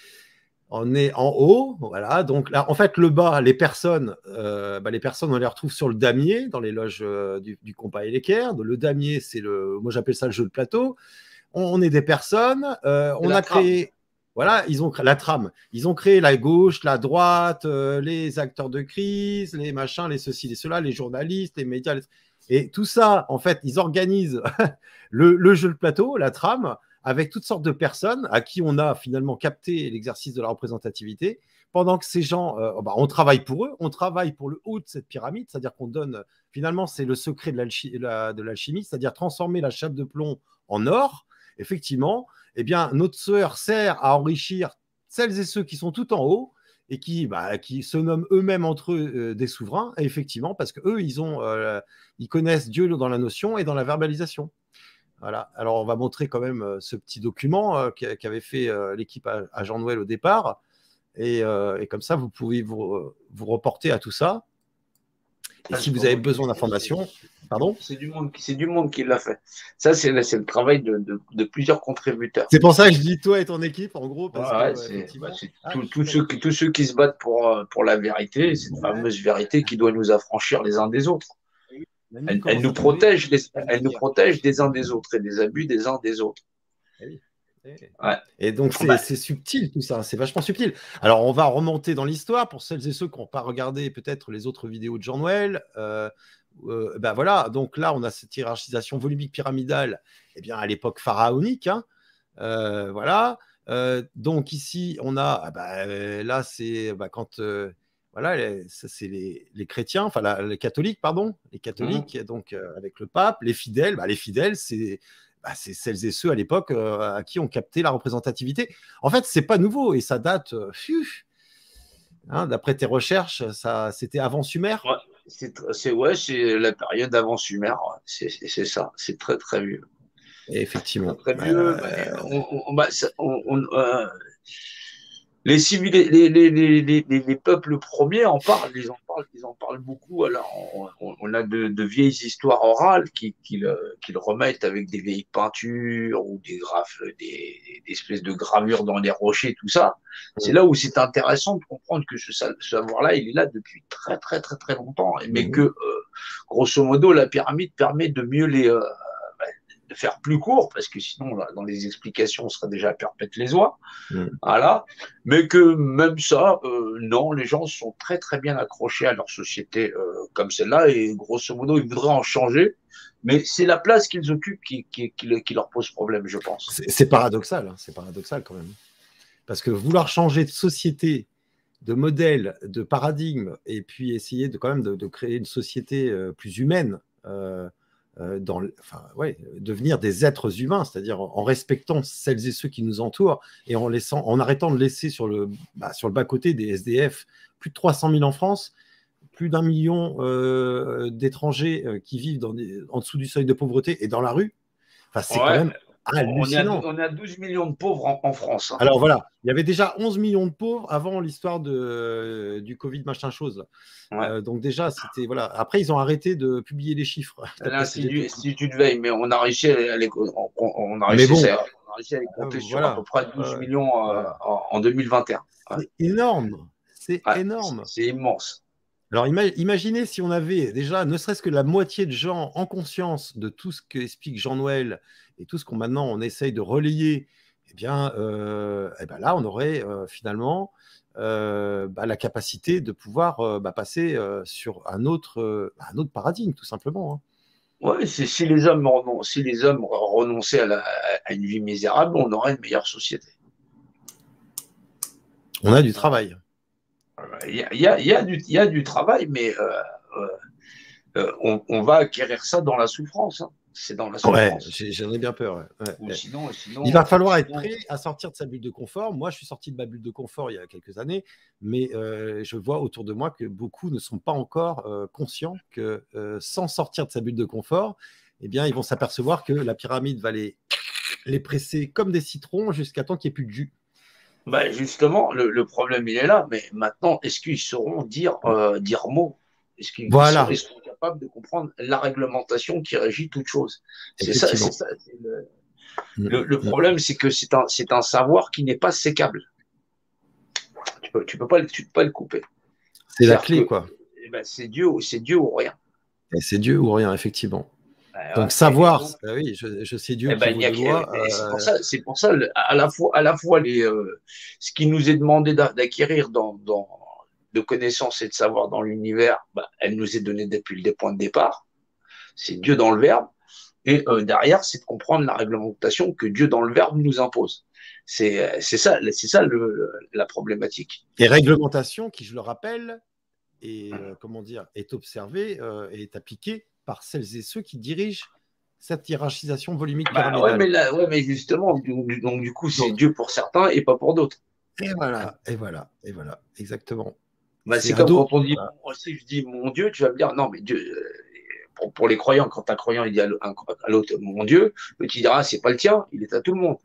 On est en haut, voilà. Donc là, en fait, le bas, les personnes, on les retrouve sur le damier, dans les loges du compas et l'équerre. Le damier, c'est moi j'appelle ça le jeu de plateau. On est des personnes. On a créé, voilà, ils ont créé la trame. Ils ont créé la gauche, la droite, les acteurs de crise, les machins, les ceci, les cela, les journalistes, les médias. Et tout ça, en fait, ils organisent le jeu de plateau, la trame, avec toutes sortes de personnes à qui on a finalement capté l'exercice de la représentativité, pendant que ces gens, on travaille pour eux, on travaille pour le haut de cette pyramide, c'est-à-dire qu'on donne, finalement, c'est le secret de l'alchimie, c'est-à-dire transformer la chape de plomb en or. Effectivement, eh bien, notre sœur sert à enrichir celles et ceux qui sont tout en haut et qui se nomment eux-mêmes entre eux des souverains, et effectivement, parce qu'eux, ils connaissent Dieu dans la notion et dans la verbalisation. Voilà. Alors, on va montrer quand même ce petit document qu'avait fait l'équipe à Jean-Noël au départ. Et comme ça, vous pouvez vous reporter à tout ça. Et si vous avez besoin d'informations, pardon ? C'est du monde qui l'a fait. Ça, c'est le travail de plusieurs contributeurs. C'est pour ça que je dis toi et ton équipe, en gros, parce que effectivement, tous ceux qui se battent pour la vérité, cette fameuse vérité qui doit nous affranchir les uns des autres. Elle nous protège des uns des autres et des abus des uns des autres. Ouais. Et donc, c'est subtil tout ça, c'est vachement subtil. Alors, on va remonter dans l'histoire pour celles et ceux qui n'ont pas regardé peut-être les autres vidéos de Jean-Noël. Voilà, donc là, on a cette hiérarchisation volumique pyramidale à l'époque pharaonique. Hein. Voilà. Donc, ici, on a, là, c'est quand. Voilà, ça c'est les chrétiens, enfin les catholiques, pardon, les catholiques, donc avec le pape, les fidèles, c'est celles et ceux à l'époque à qui on captait la représentativité. En fait, c'est pas nouveau et ça date, d'après tes recherches, c'était avant Sumer. Ouais, c'est la période avant Sumer, c'est ça, c'est très très vieux. Et effectivement. Très vieux, les peuples premiers ils en parlent beaucoup. Alors, on a de vieilles histoires orales qui le remettent avec des vieilles peintures ou des espèces de gravures dans les rochers, tout ça. C'est là où c'est intéressant de comprendre que ce savoir-là, il est là depuis très, très, très, très longtemps. Mais que, grosso modo, la pyramide permet de mieux de faire plus court, parce que sinon, là, dans les explications, on serait déjà à perpète les oies. Voilà. Mais que même ça, non, les gens sont très, très bien accrochés à leur société comme celle-là, et grosso modo, ils voudraient en changer. Mais c'est la place qu'ils occupent qui leur pose problème, je pense. C'est paradoxal, hein, c'est paradoxal quand même. Parce que vouloir changer de société, de modèle, de paradigme, et puis essayer quand même de créer une société plus humaine, devenir des êtres humains, c'est-à-dire en respectant celles et ceux qui nous entourent et en arrêtant de laisser sur le bas-côté des SDF, plus de 300 000 en France, plus d'1 million d'étrangers qui vivent en dessous du seuil de pauvreté et dans la rue. Enfin, c'est quand même hallucinant. On a 12 millions de pauvres en France. Hein. Alors voilà, il y avait déjà 11 millions de pauvres avant l'histoire du Covid machin chose. Donc déjà, c'était voilà. Après, ils ont arrêté de publier les chiffres. L'Institut de veille, mais on a réussi à les compter sur à peu près 12 millions en 2021. C'est énorme. C'est énorme. C'est immense. Alors, imaginez si on avait déjà ne serait-ce que la moitié de gens en conscience de tout ce que explique Jean-Noël et tout ce qu'on maintenant on essaye de relayer, eh ben là, on aurait finalement la capacité de pouvoir passer sur un autre paradigme, tout simplement. Hein. Ouais, si les hommes renonçaient à une vie misérable, on aurait une meilleure société. On a du travail. Il y a du travail, mais on va acquérir ça dans la souffrance. Hein. C'est dans la souffrance. Ouais, j'en ai bien peur. Ouais. Sinon, il va falloir être prêt à sortir de sa bulle de confort. Moi, je suis sorti de ma bulle de confort il y a quelques années, mais je vois autour de moi que beaucoup ne sont pas encore conscients que sans sortir de sa bulle de confort, eh bien, ils vont s'apercevoir que la pyramide va les presser comme des citrons jusqu'à temps qu'il n'y ait plus de jus. Ben justement, le problème, il est là. Mais maintenant, est-ce qu'ils sauront dire mot? Est-ce qu'ils sont capables de comprendre la réglementation qui régit toute chose? C'est ça. Le problème, c'est que c'est un savoir qui n'est pas sécable. Tu peux pas le couper. C'est la clé, quoi. C'est Dieu ou rien. Et c'est Dieu ou rien, effectivement. Donc savoir, oui, je sais Dieu qui vaut de loi. C'est pour ça, à la fois ce qui nous est demandé d'acquérir de connaissances et de savoir dans l'univers, elle nous est donnée depuis le point de départ. C'est Dieu dans le Verbe. Et derrière, c'est de comprendre la réglementation que Dieu dans le Verbe nous impose. C'est ça la problématique. Et réglementation qui, je le rappelle, est observée et est appliquée par celles et ceux qui dirigent cette hiérarchisation volumique pyramidale. Mais justement, donc du coup, c'est Dieu pour certains et pas pour d'autres. Et voilà, exactement. C'est comme quand on dit, si je dis mon Dieu, tu vas me dire, non, mais Dieu, pour les croyants, quand un croyant il dit à l'autre, mon Dieu, tu diras, c'est pas le tien, il est à tout le monde.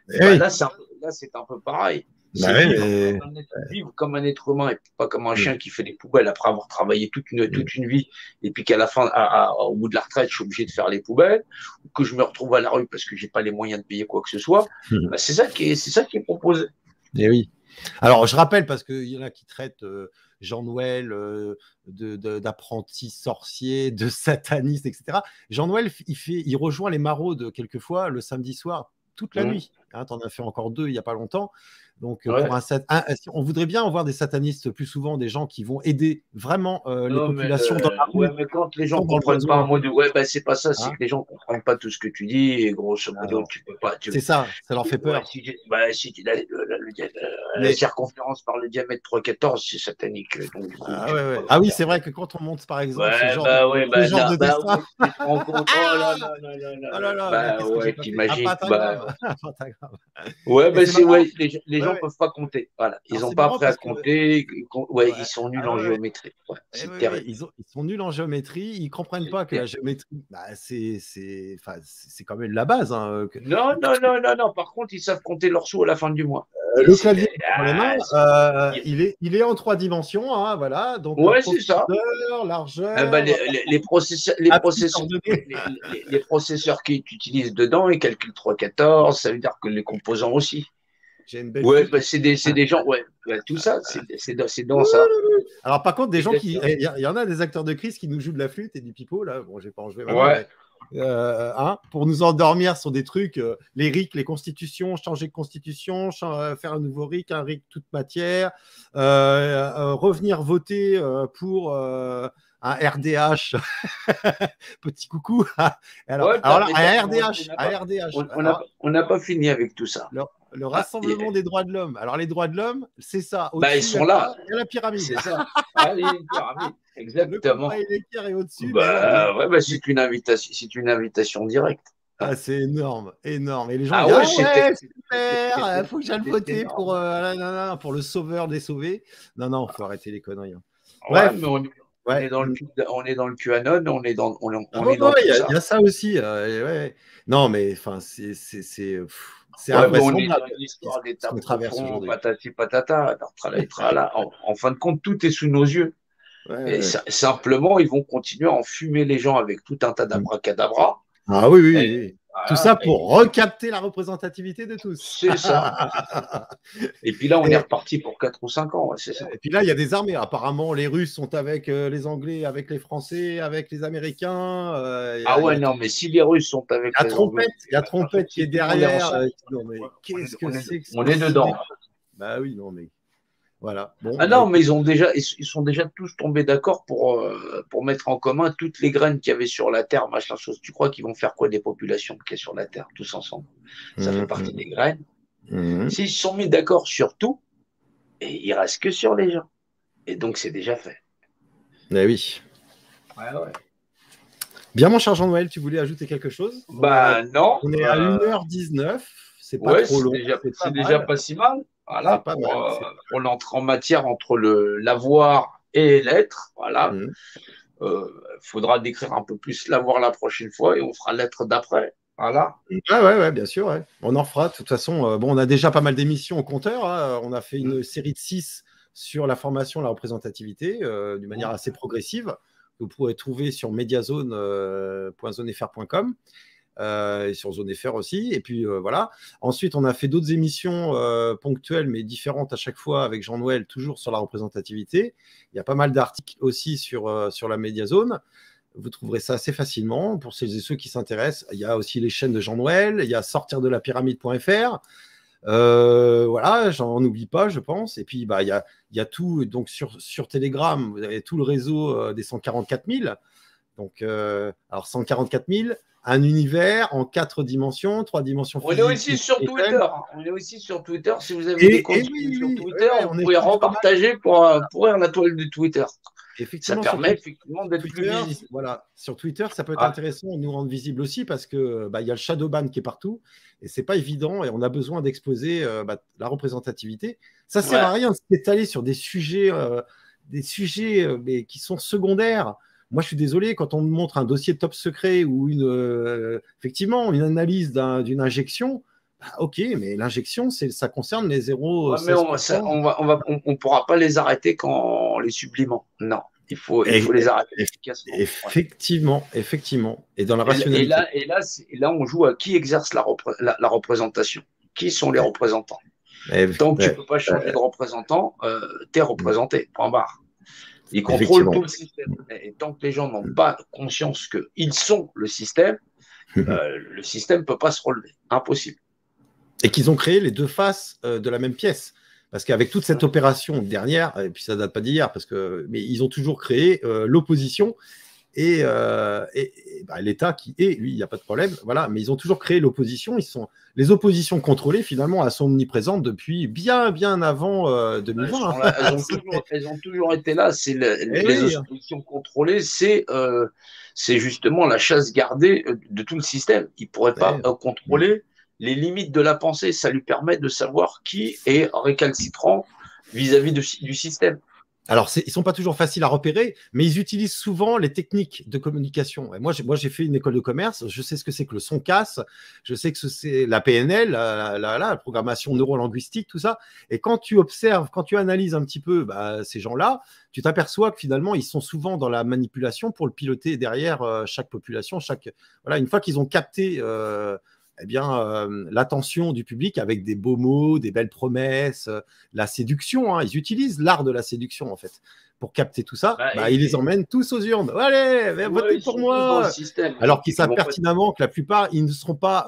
Là, c'est un peu pareil. Vivre comme un être humain et pas comme un chien qui fait des poubelles après avoir travaillé toute une vie et puis qu'à la fin, au bout de la retraite, je suis obligé de faire les poubelles ou que je me retrouve à la rue parce que j'ai pas les moyens de payer quoi que ce soit. C'est ça qui est proposé. Et oui. Alors, je rappelle parce qu'il y en a qui traitent Jean-Noël d'apprenti sorcier, de sataniste, etc. Jean-Noël, il rejoint les maraudes quelquefois le samedi soir, toute la nuit. Hein, tu en as fait encore 2 il n'y a pas longtemps. Donc, on voudrait bien avoir des satanistes plus souvent, des gens qui vont aider vraiment les populations dans la rue. Mais quand les gens ne comprennent pas un mot de c'est pas ça, c'est que les gens ne comprennent pas tout ce que tu dis et grosso modo, tu peux pas. C'est ça leur fait peur. La circonférence par le diamètre 3,14, c'est satanique. Donc, oui, c'est vrai que quand on monte par exemple ce genre de dessin. T'imagines. Les gens ne peuvent pas compter. Voilà. Ils n'ont pas appris à compter. Ils sont nuls en géométrie. C'est terrible. Ils sont nuls en géométrie. Ils ne comprennent pas que la géométrie, c'est quand même la base. Hein. Non. Par contre, ils savent compter leurs sous à la fin du mois. Le clavier, il est en 3 dimensions. Hein, voilà. Donc, c'est ça. Largeur. Les processeurs qu'ils utilisent dedans, ils calculent 3,14. Ça veut dire que les composants aussi. C'est des gens. Tout ça, c'est dans ça. Alors, par contre, des gens qui. Il y en a des acteurs de crise qui nous jouent de la flûte et du pipeau, là. Bon, je vais pas en jouer maintenant. Pour nous endormir sur des trucs, les RIC, les constitutions, changer de constitution, faire un nouveau RIC, un RIC toute matière, revenir voter pour un RDH, petit coucou. Alors un RDH, on n'a pas fini avec tout ça. Le rassemblement des droits de l'homme. Alors les droits de l'homme, c'est ça. Ils sont là. Il y a la pyramide. C'est ça. Il y a une pyramide. Exactement. Et au-dessus. C'est une invitation directe. C'est énorme. Et les gens disent super, il faut que j'aille voter pour le sauveur des sauvés. Non, il faut arrêter les conneries. Hein. Bref, mais on est dans le QAnon, on est dans il y a ça aussi. Non, mais enfin, c'est invraisemblable. On est l'histoire des patati patata, en fin de compte, tout est sous nos yeux. Simplement, ils vont continuer à enfumer les gens avec tout un tas d'abracadabra. Oui. Tout ça pour recapter la représentativité de tous. C'est ça. Et puis là, on est reparti pour 4 ou 5 ans. Ouais, c'est ça. Et puis là, il y a des armées. Apparemment, les Russes sont avec les Anglais, avec les Français, avec les Américains. Non, mais si les Russes sont avec les Anglais. La trompette qui est derrière. Non, mais qu'est-ce que c'est que on est dedans. Bah oui, non, mais voilà. Bon, non, mais ils sont déjà tous tombés d'accord pour mettre en commun toutes les graines qu'il y avait sur la Terre, machin chose. Tu crois qu'ils vont faire quoi des populations qu'il y a sur la Terre, tous ensemble? Ça fait partie des graines. S'ils se sont mis d'accord sur tout, et il reste que sur les gens. Et donc, c'est déjà fait. Eh oui. Ouais. Bien, mon cher Jean-Noël, tu voulais ajouter quelque chose? Non. On est à 1h19. C'est pas trop long. C'est déjà pas si mal. Voilà, pour l'entrée en matière entre l'avoir et l'être. Voilà. Faudra décrire un peu plus l'avoir la prochaine fois et on fera l'être d'après. Voilà. Ouais, bien sûr. Ouais. On en fera. De toute façon, on a déjà pas mal d'émissions au compteur. Hein. On a fait une série de 6 sur la formation, la représentativité, d'une manière assez progressive. Vous pourrez trouver sur mediazone.zonefr.com. Et sur Zone FR aussi. Et puis voilà. Ensuite, on a fait d'autres émissions ponctuelles, mais différentes à chaque fois avec Jean-Noël, toujours sur la représentativité. Il y a pas mal d'articles aussi sur la Mediazone. Vous trouverez ça assez facilement pour celles et ceux qui s'intéressent. Il y a aussi les chaînes de Jean-Noël. Il y a sortirdelapyramide.fr. Voilà, j'en oublie pas, je pense. Et puis, il y a tout. Donc, sur Telegram, vous avez tout le réseau des 144 000. Donc, alors 144 000, un univers en 4 dimensions, 3 dimensions physiques. On est aussi sur Twitter. Si vous avez des comptes sur Twitter, vous pouvez repartager pour la toile de Twitter. Effectivement, ça permet effectivement d'être plus visible. Voilà, sur Twitter, ça peut être intéressant de nous rendre visibles aussi parce que y a le shadow ban qui est partout et c'est pas évident et on a besoin d'exposer la représentativité. Ça sert à rien de s'étaler sur des sujets mais qui sont secondaires. Moi, je suis désolé, quand on me montre un dossier top secret ou effectivement une analyse d'une injection, ok, mais l'injection, ça concerne les 0. Mais on ne pourra pas les arrêter quand les sublimant. Non, il faut les arrêter efficacement. Effectivement. Et dans la rationalité. Et là, on joue à qui exerce la représentation. Qui sont les représentants? Tant que tu ne peux pas changer de représentant, tu es représenté. Point barre. Ils contrôlent tout le système. Et tant que les gens n'ont pas conscience qu'ils sont le système ne peut pas se relever. Impossible. Et qu'ils ont créé les deux faces de la même pièce. Parce qu'avec toute cette opération dernière, et puis ça ne date pas d'hier, mais ils ont toujours créé l'opposition et l'État qui est, lui, il n'y a pas de problème, voilà, mais ils ont toujours créé l'opposition. Les oppositions contrôlées, finalement, elles sont omniprésentes depuis bien avant 2020. Elles ont toujours été là. Les oppositions contrôlées, c'est justement la chasse gardée de tout le système. Ils ne pourraient pas contrôler les limites de la pensée. Ça lui permet de savoir qui est récalcitrant vis-à-vis du système. Alors, ils ne sont pas toujours faciles à repérer, mais ils utilisent souvent les techniques de communication. Et moi, j'ai fait une école de commerce, je sais ce que c'est que le son casse, je sais que c'est la PNL, la programmation neurolinguistique, tout ça. Et quand tu observes, quand tu analyses un petit peu ces gens-là, tu t'aperçois que finalement, ils sont souvent dans la manipulation pour le piloter derrière chaque population. Voilà, une fois qu'ils ont capté l'attention du public avec des beaux mots, des belles promesses, la séduction. Ils utilisent l'art de la séduction, en fait, pour capter tout ça. Ils les emmènent tous aux urnes. Allez, votez pour moi. Alors qu'ils savent pertinemment que la plupart, ils ne seront pas,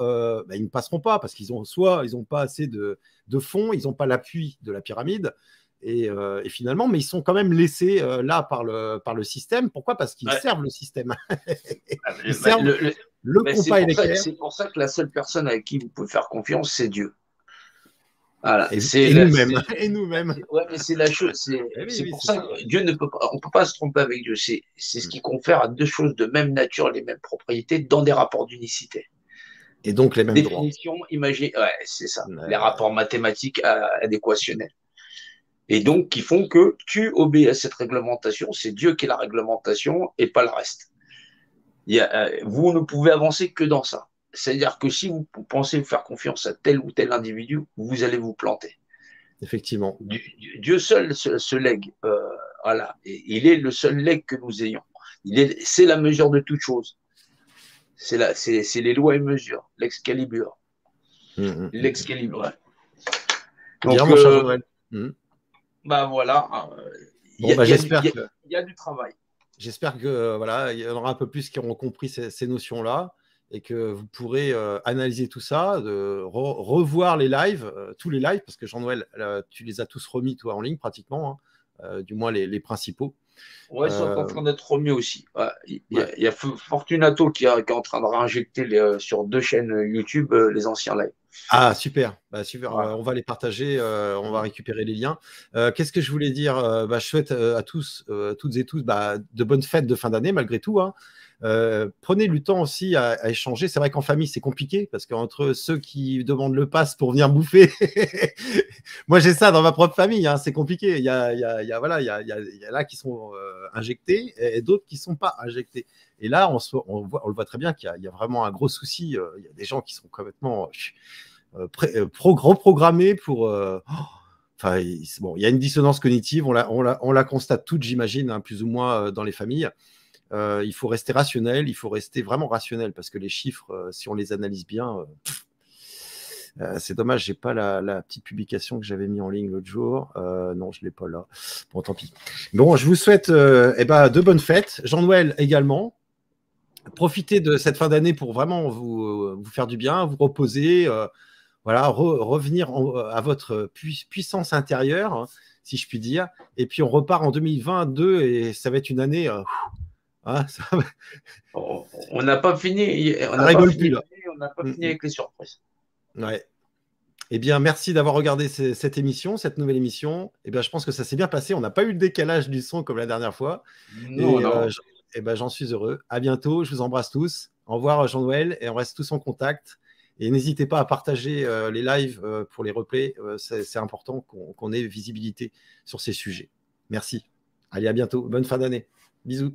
ils ne passeront pas parce qu'ils ont ils n'ont pas assez de fonds, ils n'ont pas l'appui de la pyramide. Et finalement, mais ils sont quand même laissés là par le système. Pourquoi? Parce qu'ils servent le système. Ils servent le compas et l'équerre. C'est pour ça que la seule personne avec qui vous pouvez faire confiance, c'est Dieu. Voilà. Et nous-mêmes. Ouais, mais c'est la chose. C'est pour ça que Dieu ne peut pas. On ne peut pas se tromper avec Dieu. C'est ce qui confère à deux choses de même nature les mêmes propriétés dans des rapports d'unicité. Et donc les mêmes définitions imagées. Ouais, c'est ça. Les rapports mathématiques adéquationnels. Et donc, qui font que tu obéis à cette réglementation. C'est Dieu qui est la réglementation et pas le reste. Vous ne pouvez avancer que dans ça. C'est-à-dire que si vous pensez faire confiance à tel ou tel individu, vous allez vous planter. Effectivement. Dieu seul se lègue. Voilà. Et il est le seul legs que nous ayons. C'est la mesure de toute chose. C'est les lois et mesures, l'Excalibur. L'Excalibur, ouais. Donc, bien, mon cher Joël. Bah voilà, j'espère il y a du travail. J'espère que voilà, il y en aura un peu plus qui auront compris ces notions-là et que vous pourrez analyser tout ça, revoir les lives, tous les lives, parce que Jean-Noël, tu les as tous remis toi en ligne pratiquement, hein, du moins les principaux. Ouais, ils sont en train d'être remis aussi. Ouais, il y a Fortunato qui est en train de réinjecter sur 2 chaînes YouTube les anciens lives. Ah, super. Bah, super. On va les partager, on va récupérer les liens. Qu'est-ce que je voulais dire? Je souhaite à tous, toutes et tous, de bonnes fêtes de fin d'année, malgré tout, hein. Prenez le temps aussi à échanger. C'est vrai qu'en famille, c'est compliqué parce qu'entre ceux qui demandent le pass pour venir bouffer, moi j'ai ça dans ma propre famille, hein, c'est compliqué. Il y a là qui sont injectés et d'autres qui ne sont pas injectés. Et là, on le voit très bien qu'il y a vraiment un gros souci. Il y a des gens qui sont complètement reprogrammés pour. Enfin, bon, il y a une dissonance cognitive. On la constate toute, j'imagine, hein, plus ou moins dans les familles. Il faut rester rationnel, il faut rester vraiment rationnel parce que les chiffres, si on les analyse bien, c'est dommage, j'ai pas la petite publication que j'avais mis en ligne l'autre jour. Non, je l'ai pas là. Bon, tant pis. Bon, je vous souhaite de bonnes fêtes. Jean-Noël également. Profitez de cette fin d'année pour vraiment vous faire du bien, vous reposer, voilà, revenir à votre puissance intérieure, hein, si je puis dire. Et puis on repart en 2022 et ça va être une année. Hein, on n'a pas fini. On n'a pas fini avec les surprises. Ouais. Eh bien, merci d'avoir regardé cette émission, cette nouvelle émission. Eh bien, je pense que ça s'est bien passé. On n'a pas eu le décalage du son comme la dernière fois. Non. J'en suis heureux. À bientôt. Je vous embrasse tous. Au revoir, Jean-Noël. Et on reste tous en contact. Et n'hésitez pas à partager les lives pour les replays. C'est important qu'on ait visibilité sur ces sujets. Merci. Allez, à bientôt. Bonne fin d'année. Bisous.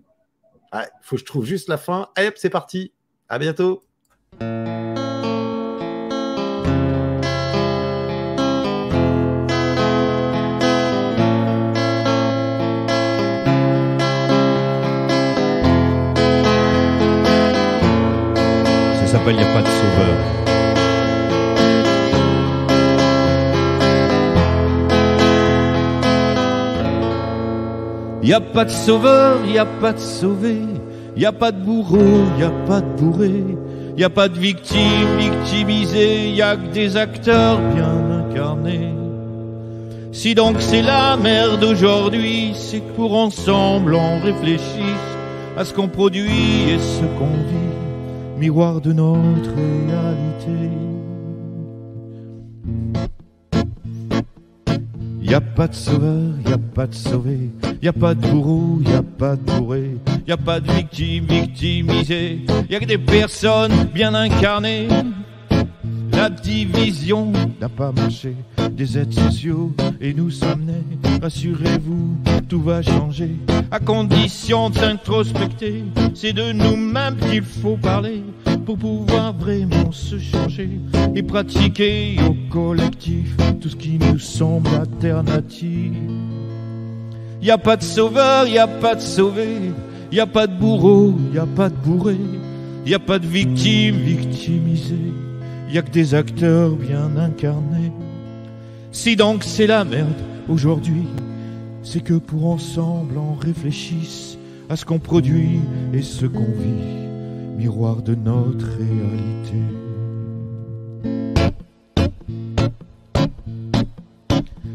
Il faut que je trouve juste la fin. Hop, c'est parti. À bientôt. Ça s'appelle Il n'y a pas de sauveur. Y a pas de sauveur, y a pas de sauvé, y a pas de bourreau, y a pas de bourré, y a pas de victime victimisée, y a que des acteurs bien incarnés. Si donc c'est la merde aujourd'hui, c'est que pour ensemble on réfléchisse à ce qu'on produit et ce qu'on vit, miroir de notre réalité. Y a pas de sauveur, y a pas de sauvé, y a pas de bourreau, y a pas de bourré, y a pas de victime victimisée, y a que des personnes bien incarnées. La division n'a pas marché, des aides sociaux et nous sommes nés. Rassurez-vous, tout va changer, à condition de s'introspecter. C'est de nous-mêmes qu'il faut parler pour pouvoir vraiment se changer et pratiquer au collectif tout ce qui nous semble alternatif. Y a pas de sauveur, y a pas de sauvé, y a pas de bourreau, y a pas de bourré, y a pas de victime victimisée, y a que des acteurs bien incarnés. Si donc c'est la merde aujourd'hui, c'est que pour ensemble on réfléchisse à ce qu'on produit et ce qu'on vit, miroir de notre réalité.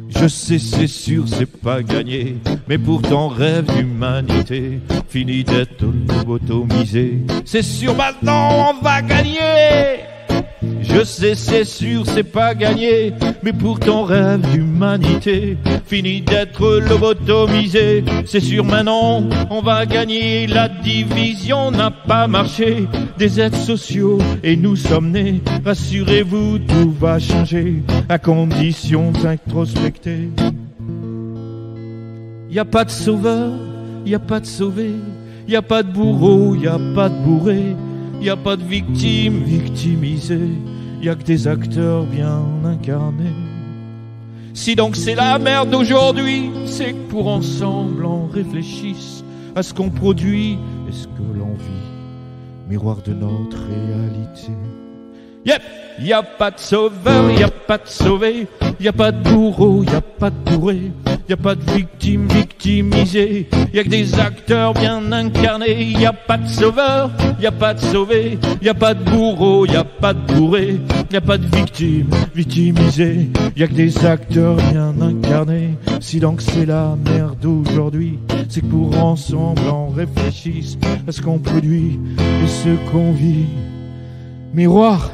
Je sais, c'est sûr, c'est pas gagné, mais pourtant rêve d'humanité, fini d'être lobotomisé. C'est sûr, maintenant on va gagner. Je sais, c'est sûr, c'est pas gagné, mais pourtant rêve d'humanité, fini d'être lobotomisé. C'est sûr, maintenant on va gagner. La division n'a pas marché, des aides sociaux et nous sommes nés. Rassurez-vous, tout va changer, à condition d'introspecter. Y a pas de sauveur, y a pas de sauvé, y a pas de bourreau, y a pas de bourré, y a pas de victime victimisée, y a que des acteurs bien incarnés. Si donc c'est la merde d'aujourd'hui, c'est que pour ensemble on réfléchisse à ce qu'on produit et ce que l'on vit, miroir de notre réalité. Yep, y a pas de sauveur, y a pas de sauvé, y a pas de bourreau, y a pas de bourré, y a pas de victime victimisée, y a que des acteurs bien incarnés. Y a pas de sauveur, y a pas de sauvé, y a pas de bourreau, y a pas de bourré, y a pas de victime victimisée, y a que des acteurs bien incarnés. Si donc c'est la merde aujourd'hui, c'est que pour ensemble on réfléchisse à ce qu'on produit et ce qu'on vit. Miroir,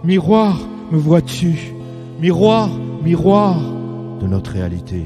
miroir, me vois-tu? Miroir, miroir de notre réalité.